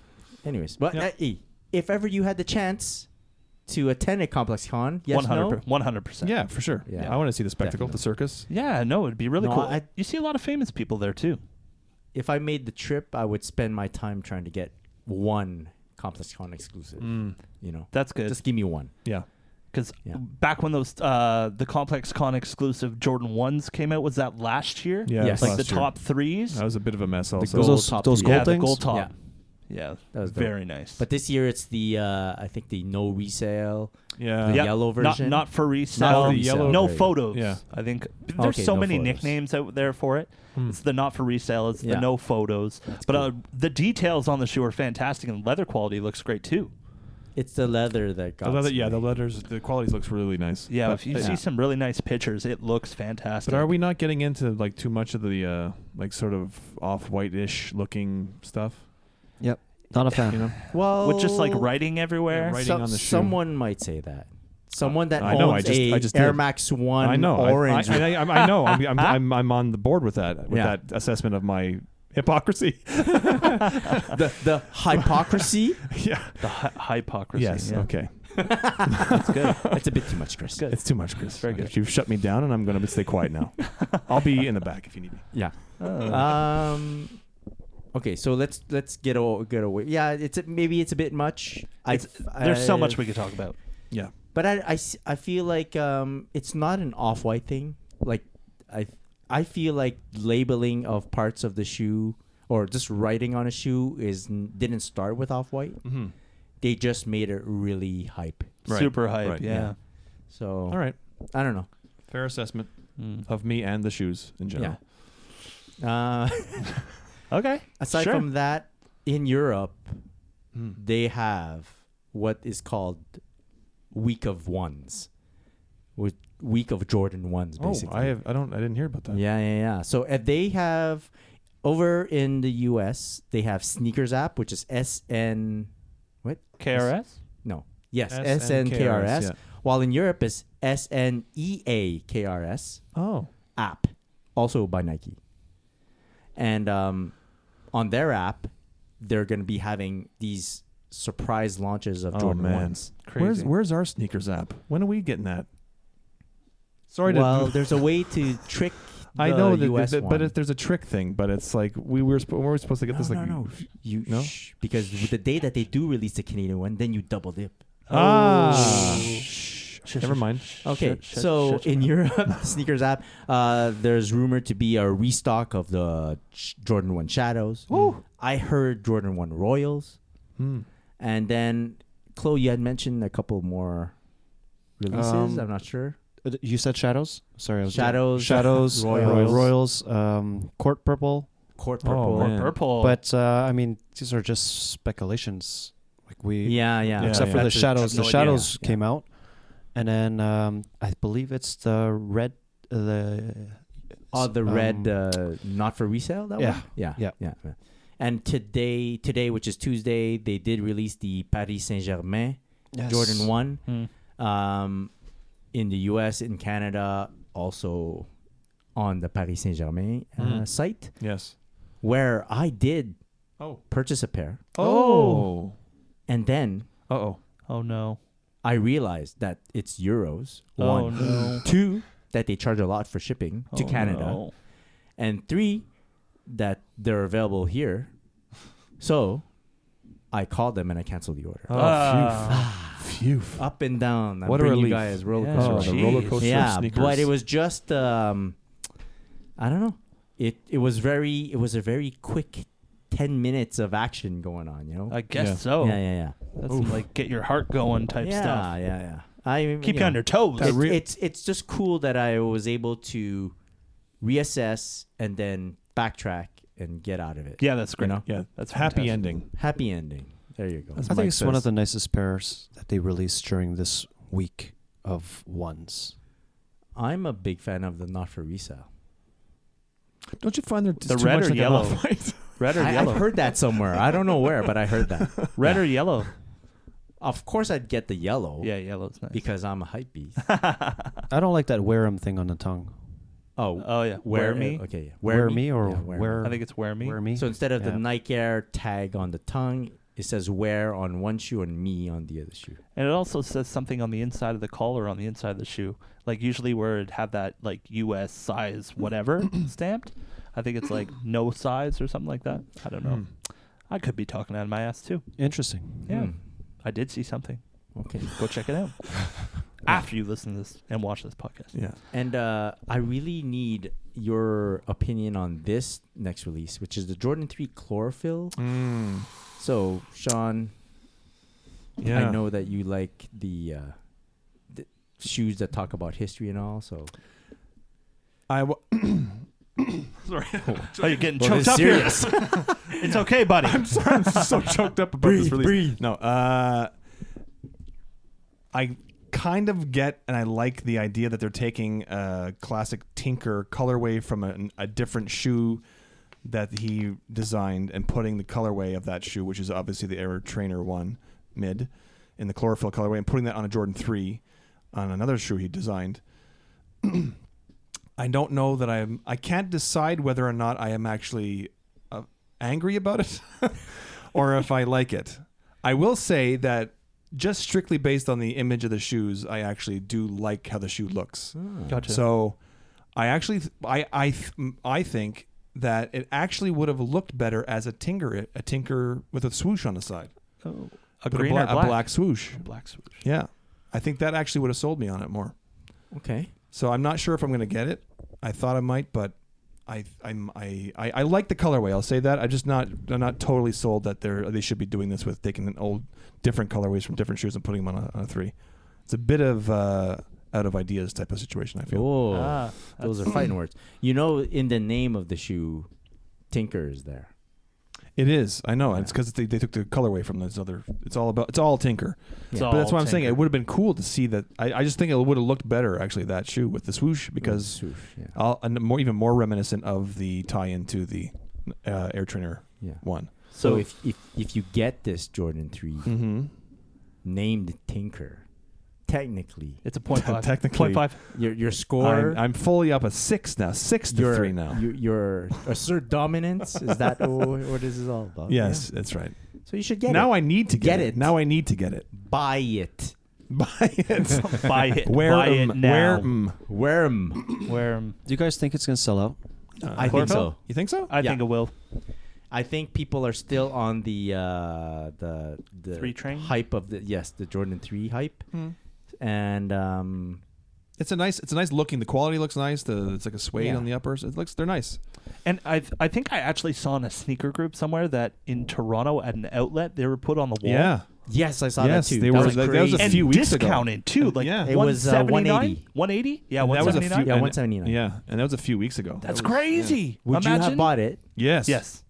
Anyways, but Yeah. hey, if ever you had the chance to attend a Complex Con, yes, no. 100%. Yeah, for sure. Yeah. I want to see the spectacle, Definitely. the circus. Yeah, no, it'd be really No, cool. You see a lot of famous people there too. If I made the trip, I would spend my time trying to get one Complex Con exclusive. You know, That's good. just give me one. Yeah. Because Yeah. back when those the Complex Con exclusive Jordan 1s came out, was that last year? Yeah. Yes. Like last the year. top threes? That was a bit of a mess also. gold Those top those three. gold yeah, things. the gold top. Yeah. Yeah, That was dope. very nice. But this year it's the I think the no resale, yeah. the Yep. yellow version. Not for resale. Not for the resale. yellow- No Right. photos. Yeah. I think there's Okay, so no many photos. nicknames out there for it. It's the not for resale. It's the Yeah. no photos. That's But cool. the details on the shoe are fantastic, and leather quality looks great too. It's the leather that got. The leather, me. yeah, the leathers, the quality looks really nice. Yeah, But, if you yeah. see some really nice pictures, it looks fantastic. but are we not getting into like too much of the like sort of off-white-ish looking stuff? Yep. Not a fan. You know, Well, with just like writing everywhere? Yeah, writing on the shoe. Someone might say that. Someone that I know, owns I just Air did. Max One I know. orange. I know. I'm on the board with that. With Yeah. that assessment of my hypocrisy. the hypocrisy. Yeah. The hypocrisy. Yes. yeah. Okay. That's good. It's a bit too much, Chris. Good. It's too much, Chris. Very good. You've shut me down, and I'm going to stay quiet now. I'll be in the back if you need me. Yeah. Oh. Okay, so let's get away. Yeah, maybe it's a bit much. There's so much we could talk about. Yeah. But I feel like it's not an off-white thing. Like I feel like labeling of parts of the shoe or just writing on a shoe didn't start with off-white. Mm-hmm. They just made it really hype. Right. Super hype. Right. Yeah. So All right. I don't know. Fair assessment Mm. of me and the shoes in general. Yeah. Okay. Aside Sure. from that, in Europe, Mm. they have what is called Week of Ones, with Week of Jordan Ones, Oh, basically. I didn't hear about that. Yeah. So if they have over in the US, they have Sneakers app, which is SN. What? KRS? No. Yes, SNKRS, SNKRS. yeah. While in Europe is SNEAKRS Oh. app, also by Nike. And on their app, they're going to be having these surprise launches of Jordan 1s. Crazy. Where's our sneakers app? When are we getting that? Sorry Well, to. there's a way to trick the I know US that, one. but if there's a trick thing, but it's like we were supposed to get this like no. You No? because with the day that they do release the Canadian one, then you double dip. Never mind. Okay, so in Europe, the sneakers app, there's rumored to be a restock of the Jordan 1 Shadows. I heard Jordan 1 Royals. And then, Chloe, you had mentioned a couple more releases. I'm not sure. You said Shadows? Sorry, I was Shadows, Royals, Court Purple. Court Oh, Purple. man. Purple. But I mean, these are just speculations. Like Yeah. except for the That's Shadows. no The idea. Shadows came out, and then I believe it's the red. The red, not for resale. That Yeah. one. Yeah. Yeah. And today, which is Tuesday, they did release the Paris Saint-Germain Jordan 1. In the US, in Canada, also on the Paris Saint-Germain site, Yes. where I did Oh. purchase a pair. Oh. And then Oh. Oh no. I realized that it's euros. Oh One. no. Two, that they charge a lot for shipping to Oh, Canada. no. And three, that they're available here. So I called them and I canceled the order. Phew. Up and down. I'm What a bringing you relief. guys roller Yeah. coaster. Oh, rides. the Jeez. roller coaster of Yeah, sneakers. but it was just I don't know. It was a very quick 10 minutes of action going on, you know? I guess Yeah. so. Yeah. That's some, like get your heart going type stuff. Yeah. I Keep you on your toes. It's just cool that I was able to reassess and then backtrack and get out of it. Yeah, that's great. You know? Yeah, That's happy fantastic. ending. Happy ending. There you go. That's I Mike think it's one says. of the nicest pairs that they released during this week of ones. I'm a big fan of the not for resale. Don't you find The red or yellow? Red or yellow? I've heard that somewhere. I don't know where, but I heard that. Red or yellow? Of course, I'd get the yellow. Yeah, yellow's nice. Because I'm a hype beast. I don't like that wear 'em thing on the tongue. Oh yeah, wear me. Okay, yeah. Wear me or Yeah, wear? I think it's wear me. Wear me. So instead of the Yeah. Nike Air tag on the tongue, it says wear on one shoe and me on the other shoe. And it also says something on the inside of the collar on the inside of the shoe. Like usually where it'd have that like US size whatever stamped. I think it's like no size or something like that. I don't know. I could be talking out of my ass too. Interesting. Yeah. Hmm. I did see something. Okay. Go check it out. After you listen to this and watch this podcast. Yeah. And I really need your opinion on this next release, which is the Jordan 3 Chlorophyll. So, Sean, Yeah. I know that you like the shoes that talk about history and all. So, Sorry. Oh, you're getting Well, choked this up serious. here. It's okay, buddy. I'm so choked up about this release. No, I kind of get and I like the idea that they're taking a classic Tinker colorway from a different shoe that he designed and putting the colorway of that shoe, which is obviously the Air Trainer 1 mid in the chlorophyll colorway, and putting that on a Jordan 3 on another shoe he designed. I don't know that I can't decide whether or not I am actually angry about it or if I like it. I will say that just strictly based on the image of the shoes, I actually do like how the shoe looks. Gotcha. So I actually I think that it actually would have looked better as a tinker with a swoosh on the side. Oh, a But green or black? a black swoosh. A black swoosh. Yeah. I think that actually would have sold me on it more. okay. So I'm not sure if I'm going to get it. I thought I might, but I like the colorway. I'll say that. I'm not totally sold that they should be doing this with taking an old different colorways from different shoes and putting them on a 3. It's a bit of out of ideas type of situation, I feel. Oh, those are fighting words. You know, in the name of the shoe, Tinker is there. It is. I know. Yeah. It's because they took the colorway from this other. It's all Tinker. It's Yeah. all But that's what I'm saying. Tinker. It would have been cool to see that. I just think it would have looked better actually, that shoe with the swoosh, because Swoosh, yeah. even more reminiscent of the tie-in to the Air Trainer Yeah. 1. So if you get this Jordan 3 Mm-hmm. named Tinker, technically, It's a 0.5. Technically. 0.5. your score. I'm fully up a 6 now. 6-3 now. Your assert dominance. Is that what this is all about? Yes, that's right. Yeah. So you should get Now it. I need to get it. Now I need to get it. Buy it. Buy it. Buy it. Where Buy it now. Wear 'em. Where Do you guys think it's gonna sell out? I think so. You think so? I Yeah. think it will. I think people are still on the 3 train? hype of the Jordan 3 hype, and It's a nice looking. The quality looks nice. It's like a suede Yeah. on the uppers. They're nice. And I think I actually saw in a sneaker group somewhere that in Toronto at an outlet they were put on the wall. Yeah. yes, I saw Yes, that too. they that were- was that was crazy. a And few weeks ago. discounted too. Like Yeah. It was, 179? 180. 180? Yeah, And that was a 179. few. Yeah, and- 179. Yeah, and that was a few weeks ago. That's That was- crazy. Would Imagine. you have bought it, Yes. Yes.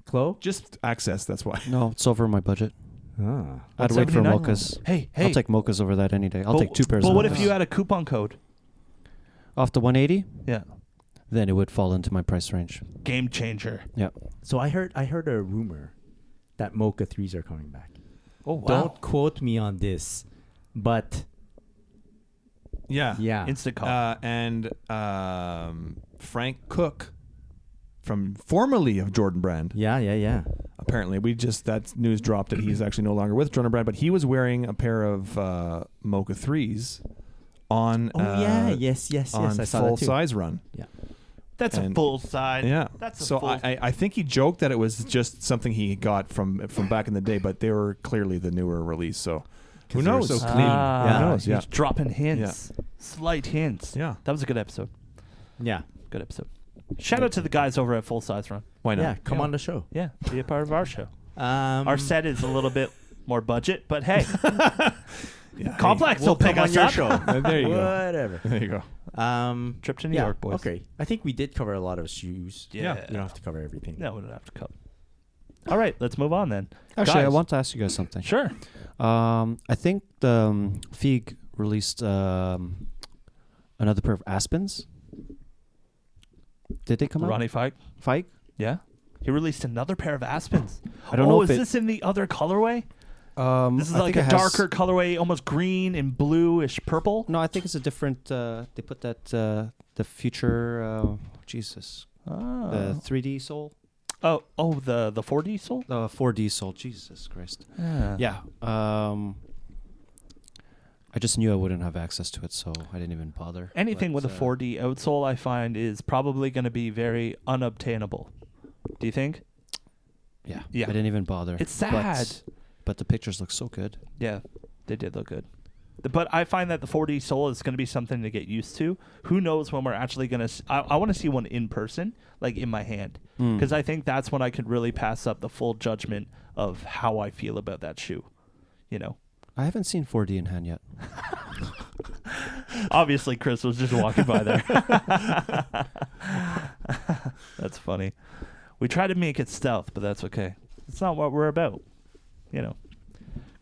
Chloe? Just access. That's why. No, it's over my budget. Ah. I'd wait for 179? mochas. Hey. I'll take mochas over that any day. I'll But- take 2 pairs But of what mochas. if you had a coupon code? Off the 180, Yeah. then it would fall into my price range. Game changer. Yeah. So I heard a rumor that Mocha 3s are coming back. Oh wow. Don't quote me on this, but Yeah. yeah. Instant call. And Frank Cook, from formerly of Jordan Brand. Yeah. Apparently, that news dropped that he's actually no longer with Jordan Brand, but he was wearing a pair of Mocha 3s on yes. on I saw full that too. size run. That's a and- full side. Yeah. That's a so full. I think he joked that it was just something he got from back in the day, but they were clearly the newer release. So who they were knows? so clean. Ah, Yeah. Who knows? Yeah. He's dropping hints. Slight hints. Yeah. That was a good episode. Yeah. Good episode. Shout out to the guys over at Full Size Run. Why not? Yeah. Come on the show. Yeah, be a part of our show. Our Our set is a little bit more budget, but hey, Yeah. Complex will pick us up. There you go. Whatever. There you go. Trip to New York, boys. Okay. I think we did cover a lot of shoes. Yeah. We don't have to cover everything. No, we don't have to cut. All right, let's move on then. Actually, I Guys. want to ask you guys something. Sure. I think the Feig released another pair of Aspens. Did they come Ronnie Fike. out? Feig? Yeah. He released another pair of Aspens. I don't know is if this in the other colorway? This is I like think a it has- darker colorway, almost green and bluish purple. No, I think it's a different. They put that the future. Jesus, Oh. the 3D sole, the 4D sole? the 4D sole. Jesus Christ. Yeah. Yeah. I just knew I wouldn't have access to it, so I didn't even bother. Anything But, with a 4D outsole, I find, is probably going to be very unobtainable. Do you think? Yeah. Yeah. I didn't even bother. It's sad. But the pictures look so good. Yeah, they did look good. But I find that the 4D sole is going to be something to get used to. Who knows when we're actually going to... I want to see one in person, like in my hand. Because I think that's when I could really pass up the full judgment of how I feel about that shoe. You know? I haven't seen 4D in hand yet. Obviously, Chris was just walking by there. That's funny. We try to make it stealth, but that's okay. It's not what we're about. You know.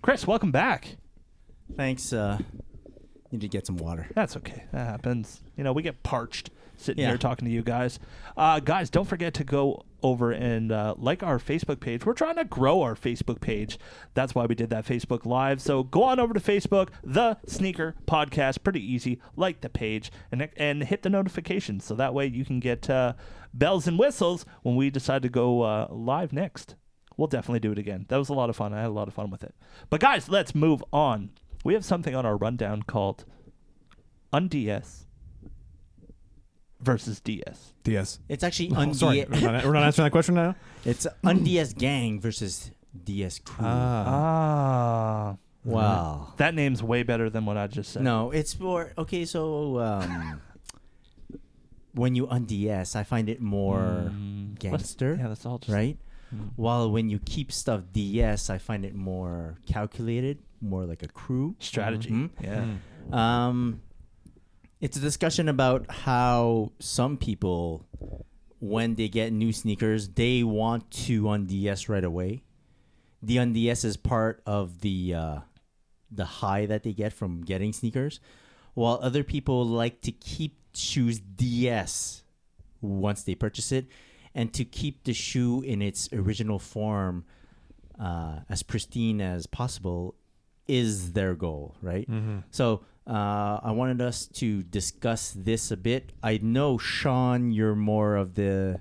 Chris, welcome back. Thanks. Need to get some water. That's okay. That happens. You know, we get parched sitting Yeah. here talking to you guys. Guys, don't forget to go over and like our Facebook page. We're trying to grow our Facebook page. That's why we did that Facebook Live. So go on over to Facebook, The Sneaker Podcast. Pretty easy. Like the page and hit the notifications so that way you can get bells and whistles when we decide to go live next. We'll definitely do it again. That was a lot of fun. I had a lot of fun with it. But guys, let's move on. We have something on our rundown called UNDS versus DS. DS. It's actually Sorry, we're not answering that question now. It's UNDS gang versus DS crew. Ah. Wow. That name's way better than what I just said. No, it's more okay. So when you UNDS, I find it more gangster, Yeah, that's all just right? While when you keep stuff DS, I find it more calculated, more like a crew strategy. Mhm. Yeah. It's a discussion about how some people, when they get new sneakers, they want to UNDS right away. The UNDS is part of the high that they get from getting sneakers, while other people like to keep shoes DS once they purchase it, and to keep the shoe in its original form as pristine as possible is their goal, right? So I wanted us to discuss this a bit. I know, Sean, you're more of the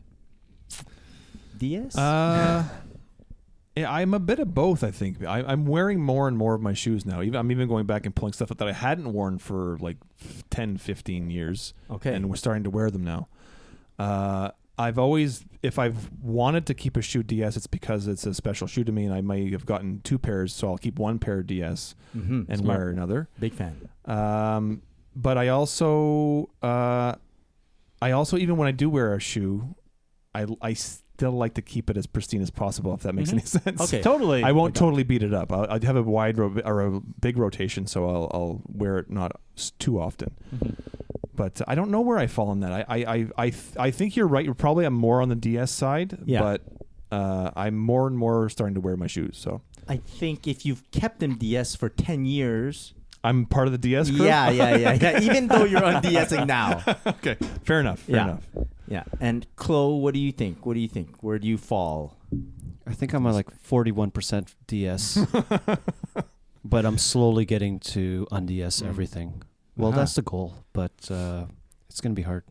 DS? Yeah, I'm a bit of both, I think. I'm wearing more and more of my shoes now. I'm even going back and pulling stuff up that I hadn't worn for like 10, 15 years. Okay. And we're starting to wear them now. I've always, if I've wanted to keep a shoe DS, it's because it's a special shoe to me, and I may have gotten 2 pairs, so I'll keep 1 pair DS and Smart. wear another. Big fan. But I also even when I do wear a shoe, I still like to keep it as pristine as possible, if that makes any sense. Okay. Totally. I won't totally beat it up. I'd have a wide or a big rotation, so I'll wear it not too often. But I don't know where I fall on that. I think you're right. I'm more on the DS side, but I'm more and more starting to wear my shoes. So I think if you've kept them DS for 10 years... I'm part of the DS crew? Yeah. Even though you're on DSing now. Okay, fair enough. Yeah. And Chloe, what do you think? Where do you fall? I think I'm at like 41% DS, but I'm slowly getting to un-DS everything. Well, that's the goal, but it's going to be hard.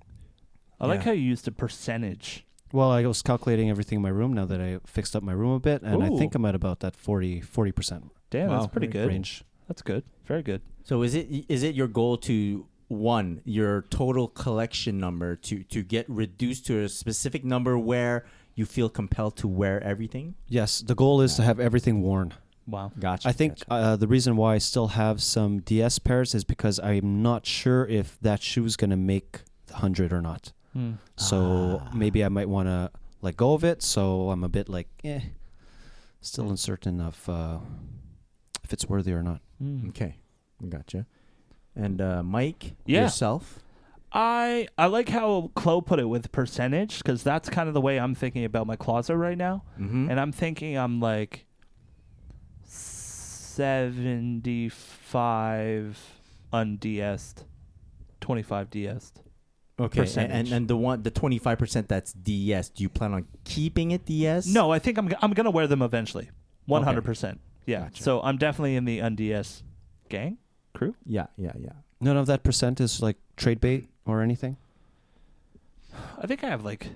I like how you used a percentage. Well, I was calculating everything in my room now that I fixed up my room a bit, and I think I'm at about that 40%. Damn, Wow. that's pretty good. Range. That's good. Very good. So is it your goal to, one, your total collection number to get reduced to a specific number where you feel compelled to wear everything? Yes, the goal is to have everything worn. Wow. Gotcha. I think the reason why I still have some DS pairs is because I'm not sure if that shoe is going to make the 100 or not. So maybe I might want to let go of it. So I'm a bit like, still uncertain of if it's worthy or not. Okay. Gotcha. And Mike, Yeah. yourself? I like how Chloe put it with percentage, because that's kind of the way I'm thinking about my closet right now. And I'm thinking I'm like 75 un-DS'd, 25 DS'd. Okay. Percentage. And the 25% that's DS, do you plan on keeping it DS? No, I think I'm going to wear them eventually. 100%. Yeah. Gotcha. So I'm definitely in the un-DS gang crew. Yeah. None of that percent is like trade bait or anything? I think I have like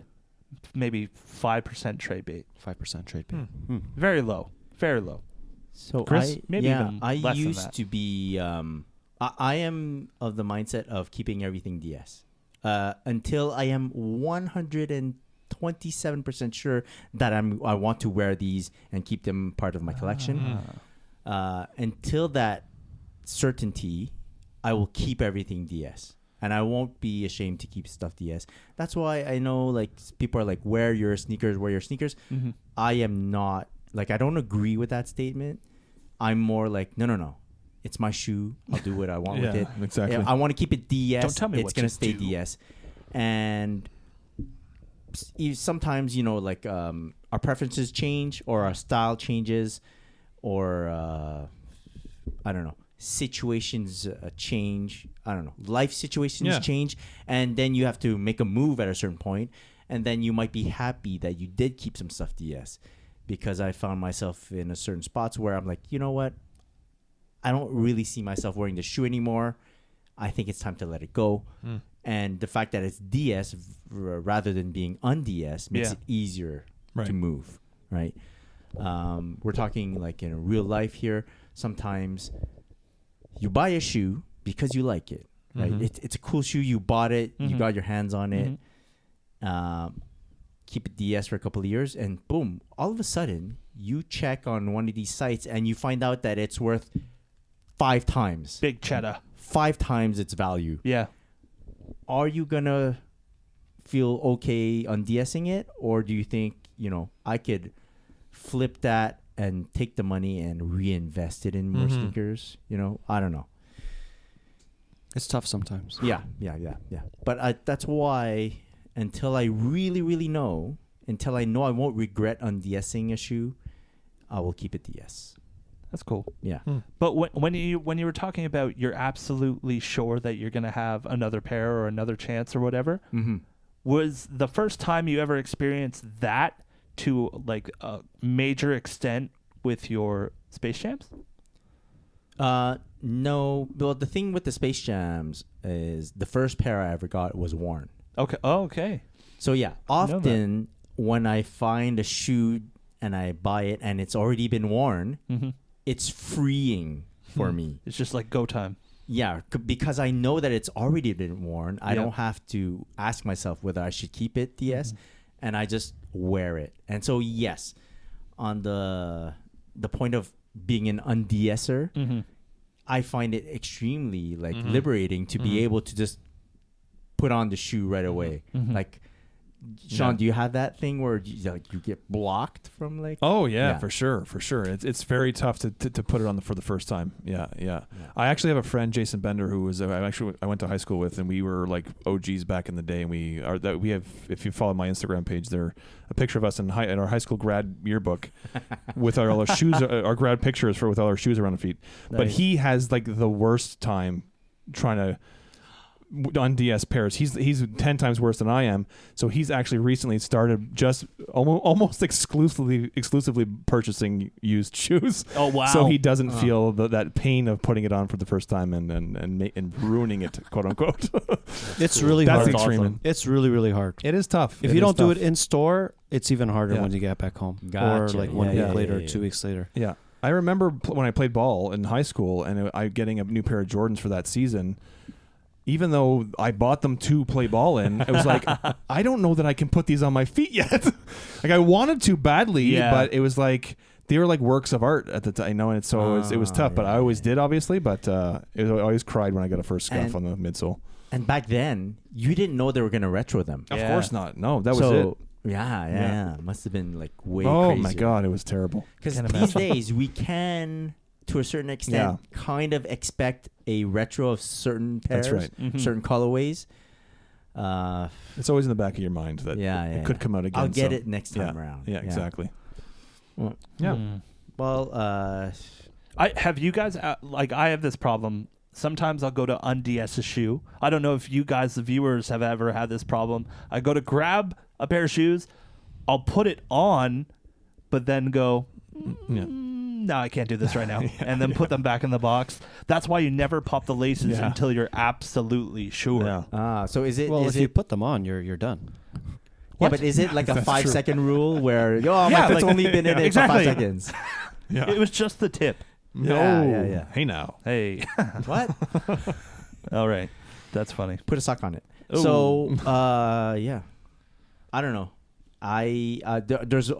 maybe 5% trade bait. 5% trade bait. Very low. Very low. So Chris? Maybe even I less than used that. to be I am of the mindset of keeping everything DS until I am 127% sure that I want to wear these and keep them part of my collection. Until that certainty, I will keep everything DS. And I won't be ashamed to keep stuff DS. That's why I know like people are like, wear your sneakers. I am not, like, I don't agree with that statement. I'm more like, no. It's my shoe. I'll do what I want with it. Exactly. I want to keep it DS. Don't tell me it's what going to to stay do. DS. And sometimes, like our preferences change or our style changes or, I don't know, situations change. I don't know. Life situations change. And then you have to make a move at a certain point. And then you might be happy that you did keep some stuff DS. Because I found myself in a certain spots where I'm like, you know what? I don't really see myself wearing the shoe anymore. I think it's time to let it go. And the fact that it's DS rather than being un-DS makes it easier to move, right? We're talking like in real life here. Sometimes you buy a shoe because you like it, right? It's a cool shoe. You bought it. You got your hands on it. Keep it DS for a couple of years, and boom, all of a sudden, you check on one of these sites and you find out that it's worth 5 times. Big cheddar. 5 times its value. Yeah. Are you going to feel okay on DSing it? Or do you think, I could flip that and take the money and reinvest it in more sneakers? I don't know. It's tough sometimes. Yeah. But that's why until I really, really know, until I know I won't regret un-DSing a shoe, I will keep it DS. That's cool. Yeah. But when you were talking about you're absolutely sure that you're going to have another pair or another chance or whatever, was the first time you ever experienced that to like a major extent with your Space Jams? No. Well, the thing with the Space Jams is the first pair I ever got was worn. Okay. Oh, okay. So yeah, often when I find a shoe and I buy it and it's already been worn, it's freeing for me. It's just like go time. Yeah, because I know that it's already been worn. I don't have to ask myself whether I should keep it DS, and I just wear it. And so yes, on the point of being an unDSer, I find it extremely like liberating to be able to just put on the shoe right away. Like, Sean, do you have that thing where you get blocked from like? Oh yeah, for sure. It's very tough to put it on for the first time. Yeah. I actually have a friend, Jason Bender, who was I went to high school with, and we were like OGs back in the day. And we have, if you follow my Instagram page, there a picture of us in our high school grad yearbook with all our shoes, our grad pictures with all our shoes around the feet. Nice. But he has like the worst time trying to on DS pairs. He's 10 times worse than I am. So he's actually recently started just almost exclusively purchasing used shoes. Oh wow! So he doesn't feel that pain of putting it on for the first time and ruining it, quote unquote. It's really That's hard. extreme. Awesome. It's really hard. It is tough. If you don't do it in store, it's even harder when you get back home, Gotcha. or like 1 week later, 2 weeks later. Yeah, I remember when I played ball in high school and I getting a new pair of Jordans for that season. Even though I bought them to play ball in, it was like, I don't know that I can put these on my feet yet. Like I wanted to badly, but it was like they were like works of art at the time, and it was tough. But I always did, obviously. But I always cried when I got a first scuff on the midsole. And back then, you didn't know they were gonna retro them. Of course not. No, that was it. Yeah. Must have been like way. Oh crazier. my god, it was terrible. Because these days we can, to a certain extent, kind of expect a retro of certain pairs, That's right. certain colorways. It's always in the back of your mind that it could come out again. I'll get it next time around. Yeah, exactly. Well, yeah. Well, I have you guys like I have this problem. Sometimes I'll go to unDS a shoe. I don't know if you guys, the viewers, have ever had this problem. I go to grab a pair of shoes, I'll put it on, but then go, no, I can't do this right now, and then put them back in the box. That's why you never pop the laces until you're absolutely sure. So is it? Well, if you put them on, you're done. Yeah, but is it like a 5-second rule where my foot's only been in it for 5 seconds? Yeah. It was just the tip. No. Yeah. Hey now. Hey. What? All right. That's funny. Put a sock on it. Ooh. So, yeah. I don't know. There's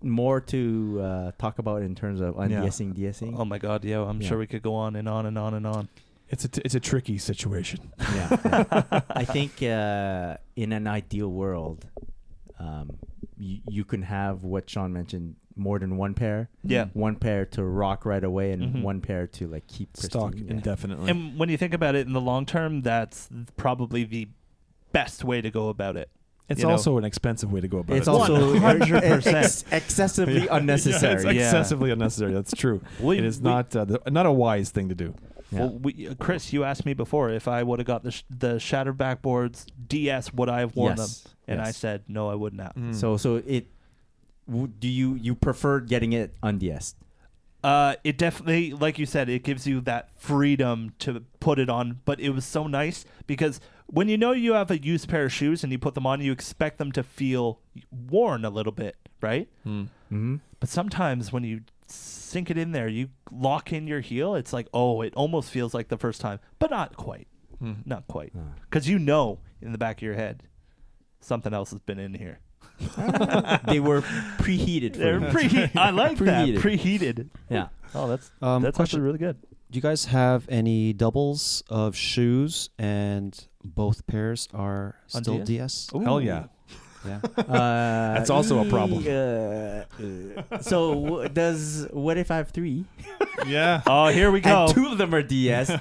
more to talk about in terms of DSing. Oh my God, I'm sure we could go on and on and on and on. It's a tricky situation. Yeah. I think in an ideal world, you can have what Sean mentioned, more than one pair. Yeah. One pair to rock right away and one pair to like keep pristine. Stock indefinitely. And when you think about it in the long term, that's probably the best way to go about it. It's also an expensive way to go about it. It's also 100% excessively unnecessary. It's excessively unnecessary. That's true. It is not a wise thing to do. Yeah. Well, Chris, you asked me before if I would have got the shattered backboards DS, would I have worn them? And I said no, I would not. So do you prefer getting it unDS'd? It definitely, like you said, it gives you that freedom to put it on. But it was so nice because when you know you have a used pair of shoes and you put them on, you expect them to feel worn a little bit, right? Mm-hmm. But sometimes when you sink it in there, you lock in your heel. It's like, it almost feels like the first time, but not quite. Not quite. Because you know in the back of your head, something else has been in here. They were preheated. They're preheated. I like that. Preheated. Yeah. Oh, that's question. actually really good. Do you guys have any doubles of shoes and both pairs are still DS? Ooh. Hell yeah. Yeah. That's also a problem. So what if I have 3? Yeah. Oh, here we go. And 2 of them are DS. I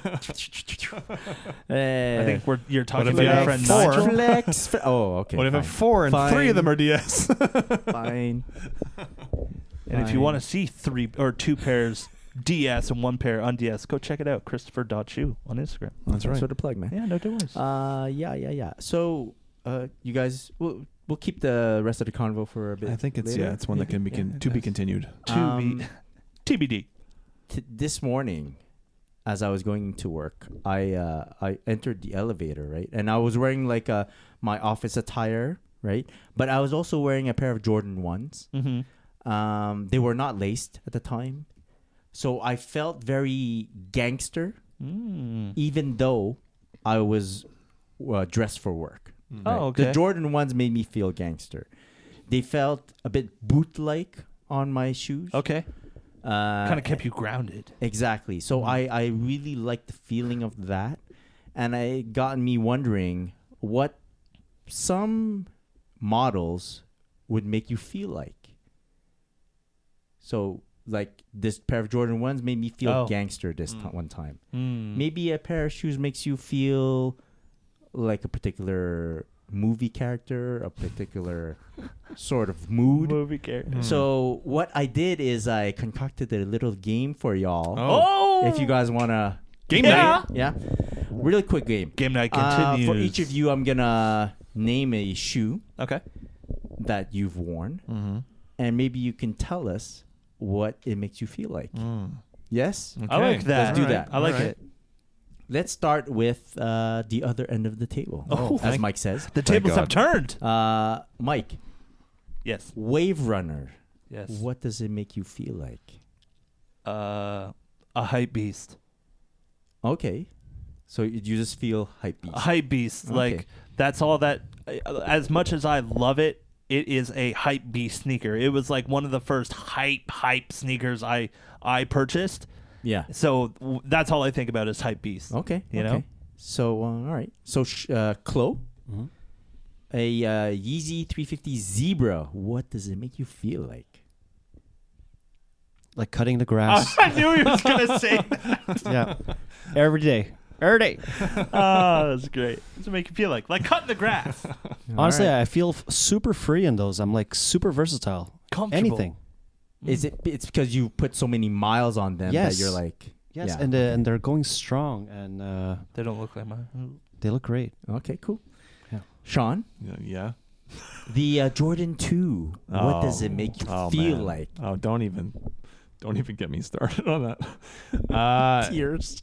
think you're talking if about you your have friend 4? Nigel. Flex. Oh, okay. What if I have 4 and 3 of them are DS? Fine. And if you want to see 3 or 2 pairs DS and 1 pair unDS, go check it out. Christopher.shoe on Instagram. That's right. Sort of plug, man. Yeah, no worries. Yeah. So, you guys, we'll keep the rest of the convo for a bit. I think it's later. it's one that can be be continued. TBD. this morning, as I was going to work, I entered the elevator, right? And I was wearing like my office attire, right? But I was also wearing a pair of Jordan 1s. Mm-hmm. They were not laced at the time. So I felt very gangster, even though I was dressed for work. Oh, okay. The Jordan 1s made me feel gangster. They felt a bit boot-like on my shoes. Okay. Kind of kept you grounded. Exactly. So I really liked the feeling of that. And it got me wondering what some models would make you feel like. So, like, this pair of Jordan 1s made me feel gangster this one time. Maybe a pair of shoes makes you feel like a particular movie character, a particular sort of mood. Movie character. So what I did is I concocted a little game for y'all. Oh! If you guys want to... Game night. Yeah. Really quick game. Game night continues. For each of you, I'm going to name a shoe Okay. that you've worn. And maybe you can tell us what it makes you feel like. Yes? I like that. Let's do that. I like it. Let's start with the other end of the table, as Mike says. The tables have turned. Mike, Yes. Wave Runner. Yes. What does it make you feel like? A hype beast. Okay. So you just feel hype beast. A hype beast. Okay. Like, that's all that. As much as I love it, it is a hype beast sneaker. It was like one of the first hype sneakers I purchased. Yeah. So that's all I think about is hype beast. Okay. You okay. know? So, all right. So, Chloe, a Yeezy 350 Zebra. What does it make you feel like? Like cutting the grass. I knew he was going to say that. Yeah. Every day. Every day. Oh, that's great. What does it make you feel like? Like cutting the grass. Honestly, right. I feel super free in those. I'm like super versatile. Comfortable. Anything. It's because you put so many miles on them Yes. that you're like... Yes, yeah. and they're going strong, and They don't look like mine. they look great. Okay, cool. Yeah. Sean, Yeah. the Jordan 2. What does it make you feel man. like? Oh, don't even get me started on that. Tears.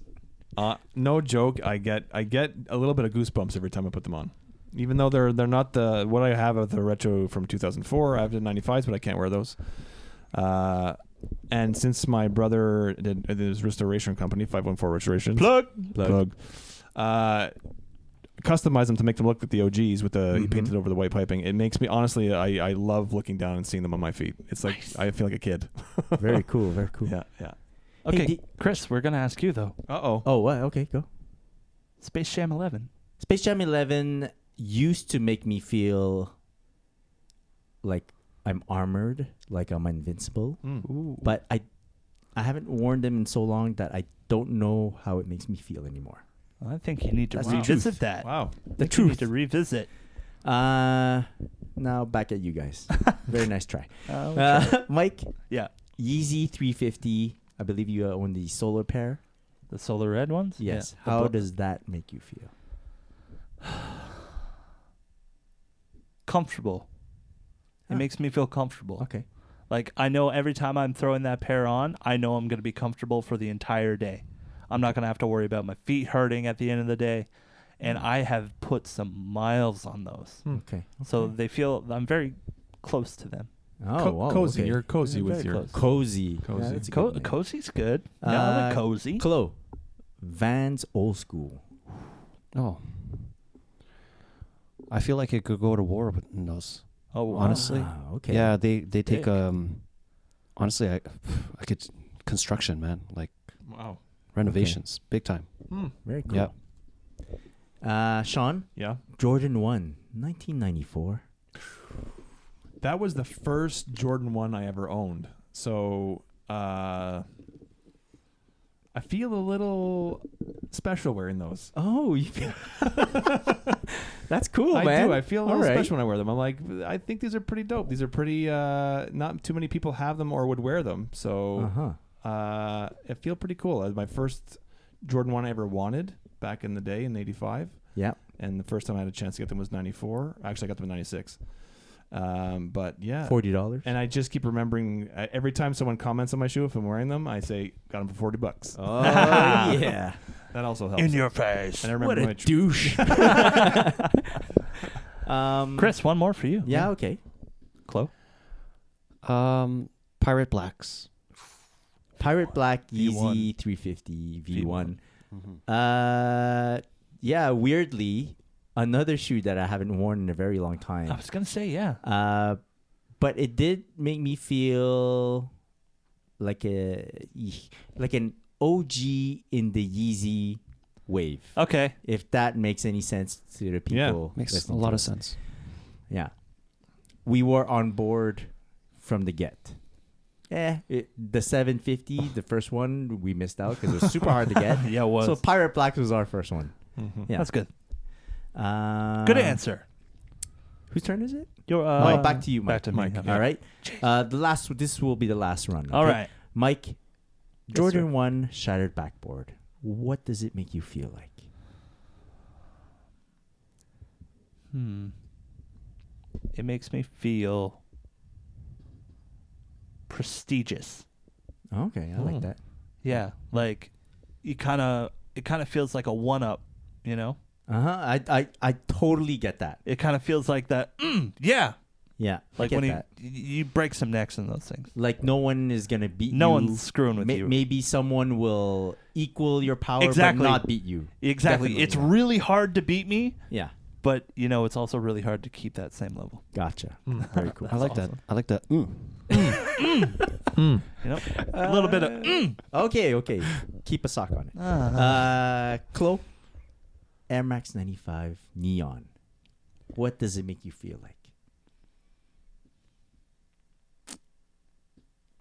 No joke. I get a little bit of goosebumps every time I put them on, even though they're not the what I have of the retro from 2004. I have the 95s, but I can't wear those. And since my brother did his restoration company, 514 Restoration, plug, customized them to make them look like the OGs with the he painted over the white piping. It makes me honestly, I love looking down and seeing them on my feet. It's like I feel like a kid. Very cool. Very cool. Yeah. Okay, Hey, Chris, we're going to ask you, though. Uh-oh. Oh, what? Okay, go. Space Jam 11. Space Jam 11 used to make me feel like I'm armored, like I'm invincible. Ooh. But I haven't worn them in so long that I don't know how it makes me feel anymore. I think you need to That's the revisit truth. that. Wow. The You truth. need to revisit. Now back at you guys. Very nice try. Mike, Yeah. Yeezy 350. I believe you own the solar pair. The solar red ones? Yes. Yeah. How does that make you feel? Comfortable. It Huh. makes me feel comfortable. Okay. Like, I know every time I'm throwing that pair on, I know I'm going to be comfortable for the entire day. I'm not going to have to worry about my feet hurting at the end of the day. And I have put some miles on those. Okay. So they feel, I'm very close to them. Oh, wow, cozy. okay. You're cozy Yeah, with very your close. Cozy. Cozy. Yeah, that's a good name. Cozy's good. Yeah, I like cozy. Chloe, Vans Old School. Oh. I feel like it could go to war with those. Oh, wow. Honestly. Ah, okay. Yeah, they take Big. honestly I could construction, man, like wow. renovations, big time. Very cool. Yeah. Sean, Yeah. Jordan 1, 1994. That was the first Jordan 1 I ever owned. So I feel a little special wearing those. Oh, that's cool, I man. do. I feel a little All right. special when I wear them. I'm like, I think these are pretty dope. These are pretty, not too many people have them or would wear them. So I feel pretty cool. My first Jordan 1 I ever wanted back in the day in 85. Yeah. And the first time I had a chance to get them was 94. Actually, I got them in 96. But yeah, $40. and I just keep remembering every time someone comments on my shoe, if I'm wearing them, I say, got them for $40. Oh, yeah. That also helps. In your face. And I remember What a my douche. Chris, one more for you. Yeah, okay. Chloe? Pirate Blacks. Pirate Black V1. Yeezy 350 V1. Mm-hmm. Yeah, weirdly, another shoe that I haven't worn in a very long time. I was going to say, yeah. But it did make me feel like an OG in the Yeezy wave. Okay. If that makes any sense to the people. Makes a listening lot to of us. sense. Yeah. We were on board from the get. The 750, the first one, we missed out because it was super hard to get. Yeah, it was. So Pirate Black was our first one. Yeah. That's good. Uh, Good answer. Whose turn is it? Your, Back to you, Mike. Back to Mike. All right. This will be the last run. All okay? right. Mike, Jordan sir. 1 shattered backboard. What does it make you feel like? It makes me feel prestigious. Okay, I like that. Yeah, like it kind of feels like a one up, you know? I totally get that. It kind of feels like that. Yeah, Yeah, like I get when that. you break some necks and those things. Like no one is gonna beat you. No one's screwing with you. Maybe someone will equal your power, Exactly. but not beat you. Exactly. Definitely It's not. really hard to beat me, Yeah, but you know it's also really hard to keep that same level. gotcha. Very cool. I like awesome. that. I like that. You know, a little bit of. Okay. Keep a sock on it. Chloe, Air Max 95 Neon. What does it make you feel like?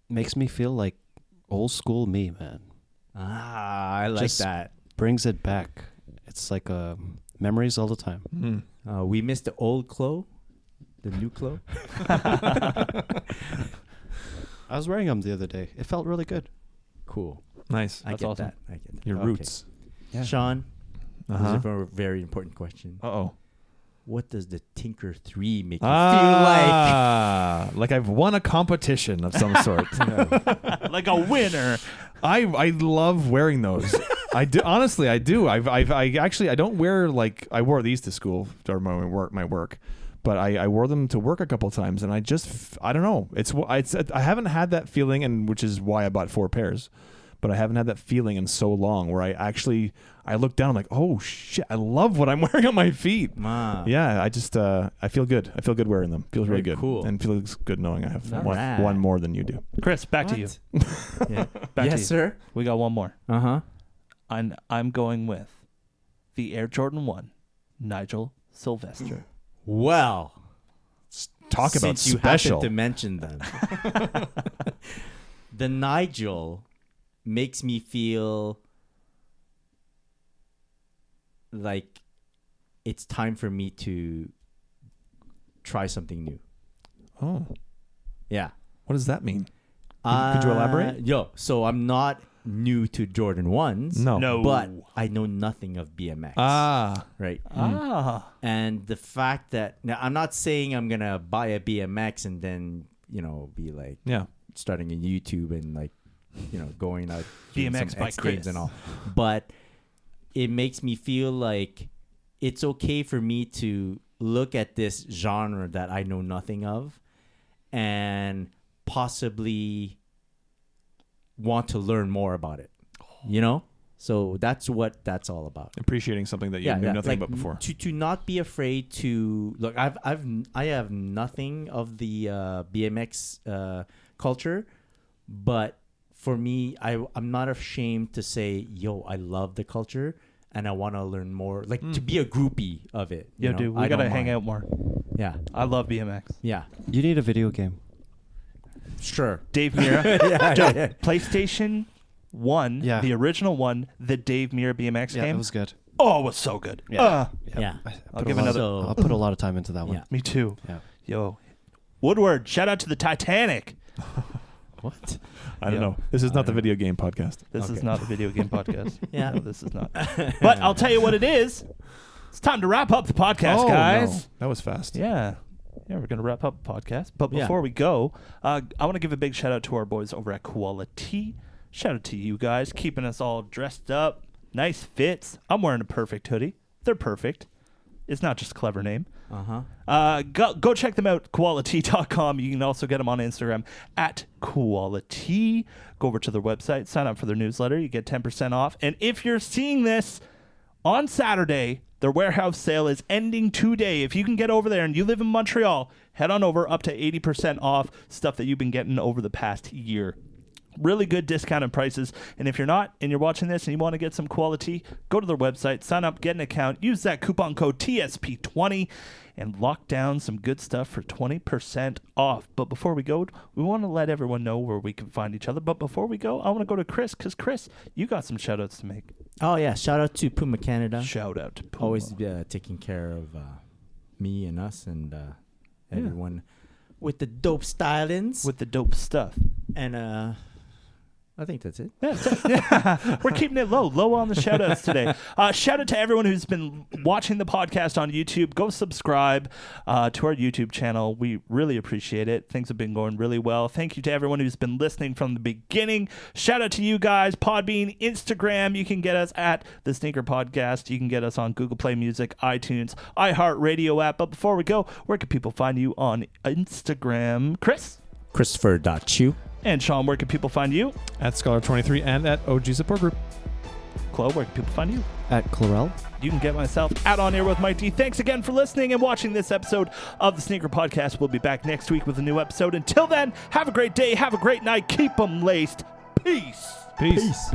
Makes me feel like old school me, man. I like Just- that. Brings it back. It's like memories all the time. We missed the old Chloe, the new Chloe. I was wearing them the other day. It felt really good. Cool. Nice. I That's get awesome. that. I get that. Your Okay. roots. Yeah. Sean, this Uh-huh. is a very important question. Uh-oh. What does the Tinker 3 make you feel like? Like I've won a competition of some sort. Like a winner. I love wearing those. I do, honestly. I do. I actually I don't wear like I wore these to school or my work, but I wore them to work a couple times, and I don't know. It's I haven't had that feeling, and which is why I bought 4 pairs. But I haven't had that feeling in so long where I look down, I'm like, oh shit, I love what I'm wearing on my feet. Yeah, I just I feel good. I feel good wearing them. Feels really Very good. cool. And feels good knowing I have Alright. one more than you do. Chris, back to you. Yeah. Back to Yes, you. sir. We got one more. Uh-huh. I'm going with the Air Jordan 1, Nigel Sylvester. Well, Talk about since you special. happened to mention them, the Nigel makes me feel like it's time for me to try something new. Oh, Yeah. what does that mean? Could you elaborate? So I'm not new to Jordan 1s. No. But I know nothing of BMX. Right. And the fact that now I'm not saying I'm gonna buy a BMX and then be like Yeah. starting a YouTube and like going out doing BMX some by X Games Chris. and all. But it makes me feel like it's okay for me to look at this genre that I know nothing of and possibly want to learn more about it. So that's what that's all about. Appreciating something that you knew nothing about before. To not be afraid to look. I have nothing of the BMX culture, but for me, I'm not ashamed to say, I love the culture and I want to learn more. Like to be a groupie of it. Yo, dude, we gotta hang out more. Yeah, I love BMX. yeah, You need a video game. sure. Dave Mira. yeah. PlayStation 1, Yeah. the original one, the Dave Mira BMX Yeah, game. it was good. Oh, it was so good. Yeah. Yeah. I'll give another. I'll put a lot of time into that one. Yeah. Me too. Yeah. Yo, Woodward, shout out to the Titanic. What? I don't Yeah. know. This is not the video game podcast. This is Okay. not a video game podcast. Yeah. No, this is not. But I'll tell you what it is. It's time to wrap up the podcast, Oh, guys. no. That was fast. Yeah. Yeah, we're going to wrap up the podcast. But Yeah. before we go, I want to give a big shout out to our boys over at Quality. Shout out to you guys, keeping us all dressed up. Nice fits. I'm wearing a perfect hoodie. They're perfect. It's not just a clever name. Go check them out, quality.com. You can also get them on Instagram at Quality. Go over to their website, sign up for their newsletter. You get 10% off. And if you're seeing this on Saturday, their warehouse sale is ending today. If you can get over there and you live in Montreal, head on over, up to 80% off stuff that you've been getting over the past year. Really good discounted prices. And if you're not and you're watching this and you want to get some quality, go to their website, sign up, get an account, use that coupon code TSP20 and lock down some good stuff for 20% off. But before we go, we want to let everyone know where we can find each other. But before we go, I want to go to Chris, because Chris, you got some shout outs to make. Oh, yeah. Shout out to Puma Canada. Shout out to Puma. Always taking care of me and us and everyone with the dope stylings. With the dope stuff. And I think that's it. Yeah, we're keeping it low on the shout outs today. Shout out to everyone who's been watching the podcast on YouTube. Go subscribe to our YouTube channel. We really appreciate it. Things have been going really well. Thank you to everyone who's been listening from the beginning. Shout out to you guys. Podbean, Instagram. You can get us at The Sneaker Podcast. You can get us on Google Play Music, iTunes, iHeartRadio app. But before we go, where can people find you on Instagram? Chris? Christopher.Chu. And Sean, where can people find you? At Scholar23 and at OG Support Group. Chloe, where can people find you? At Clarel. You can get myself at On Air with Mike D. Thanks again for listening and watching this episode of the Sneaker Podcast. We'll be back next week with a new episode. Until then, have a great day, have a great night, keep them laced. Peace. Peace.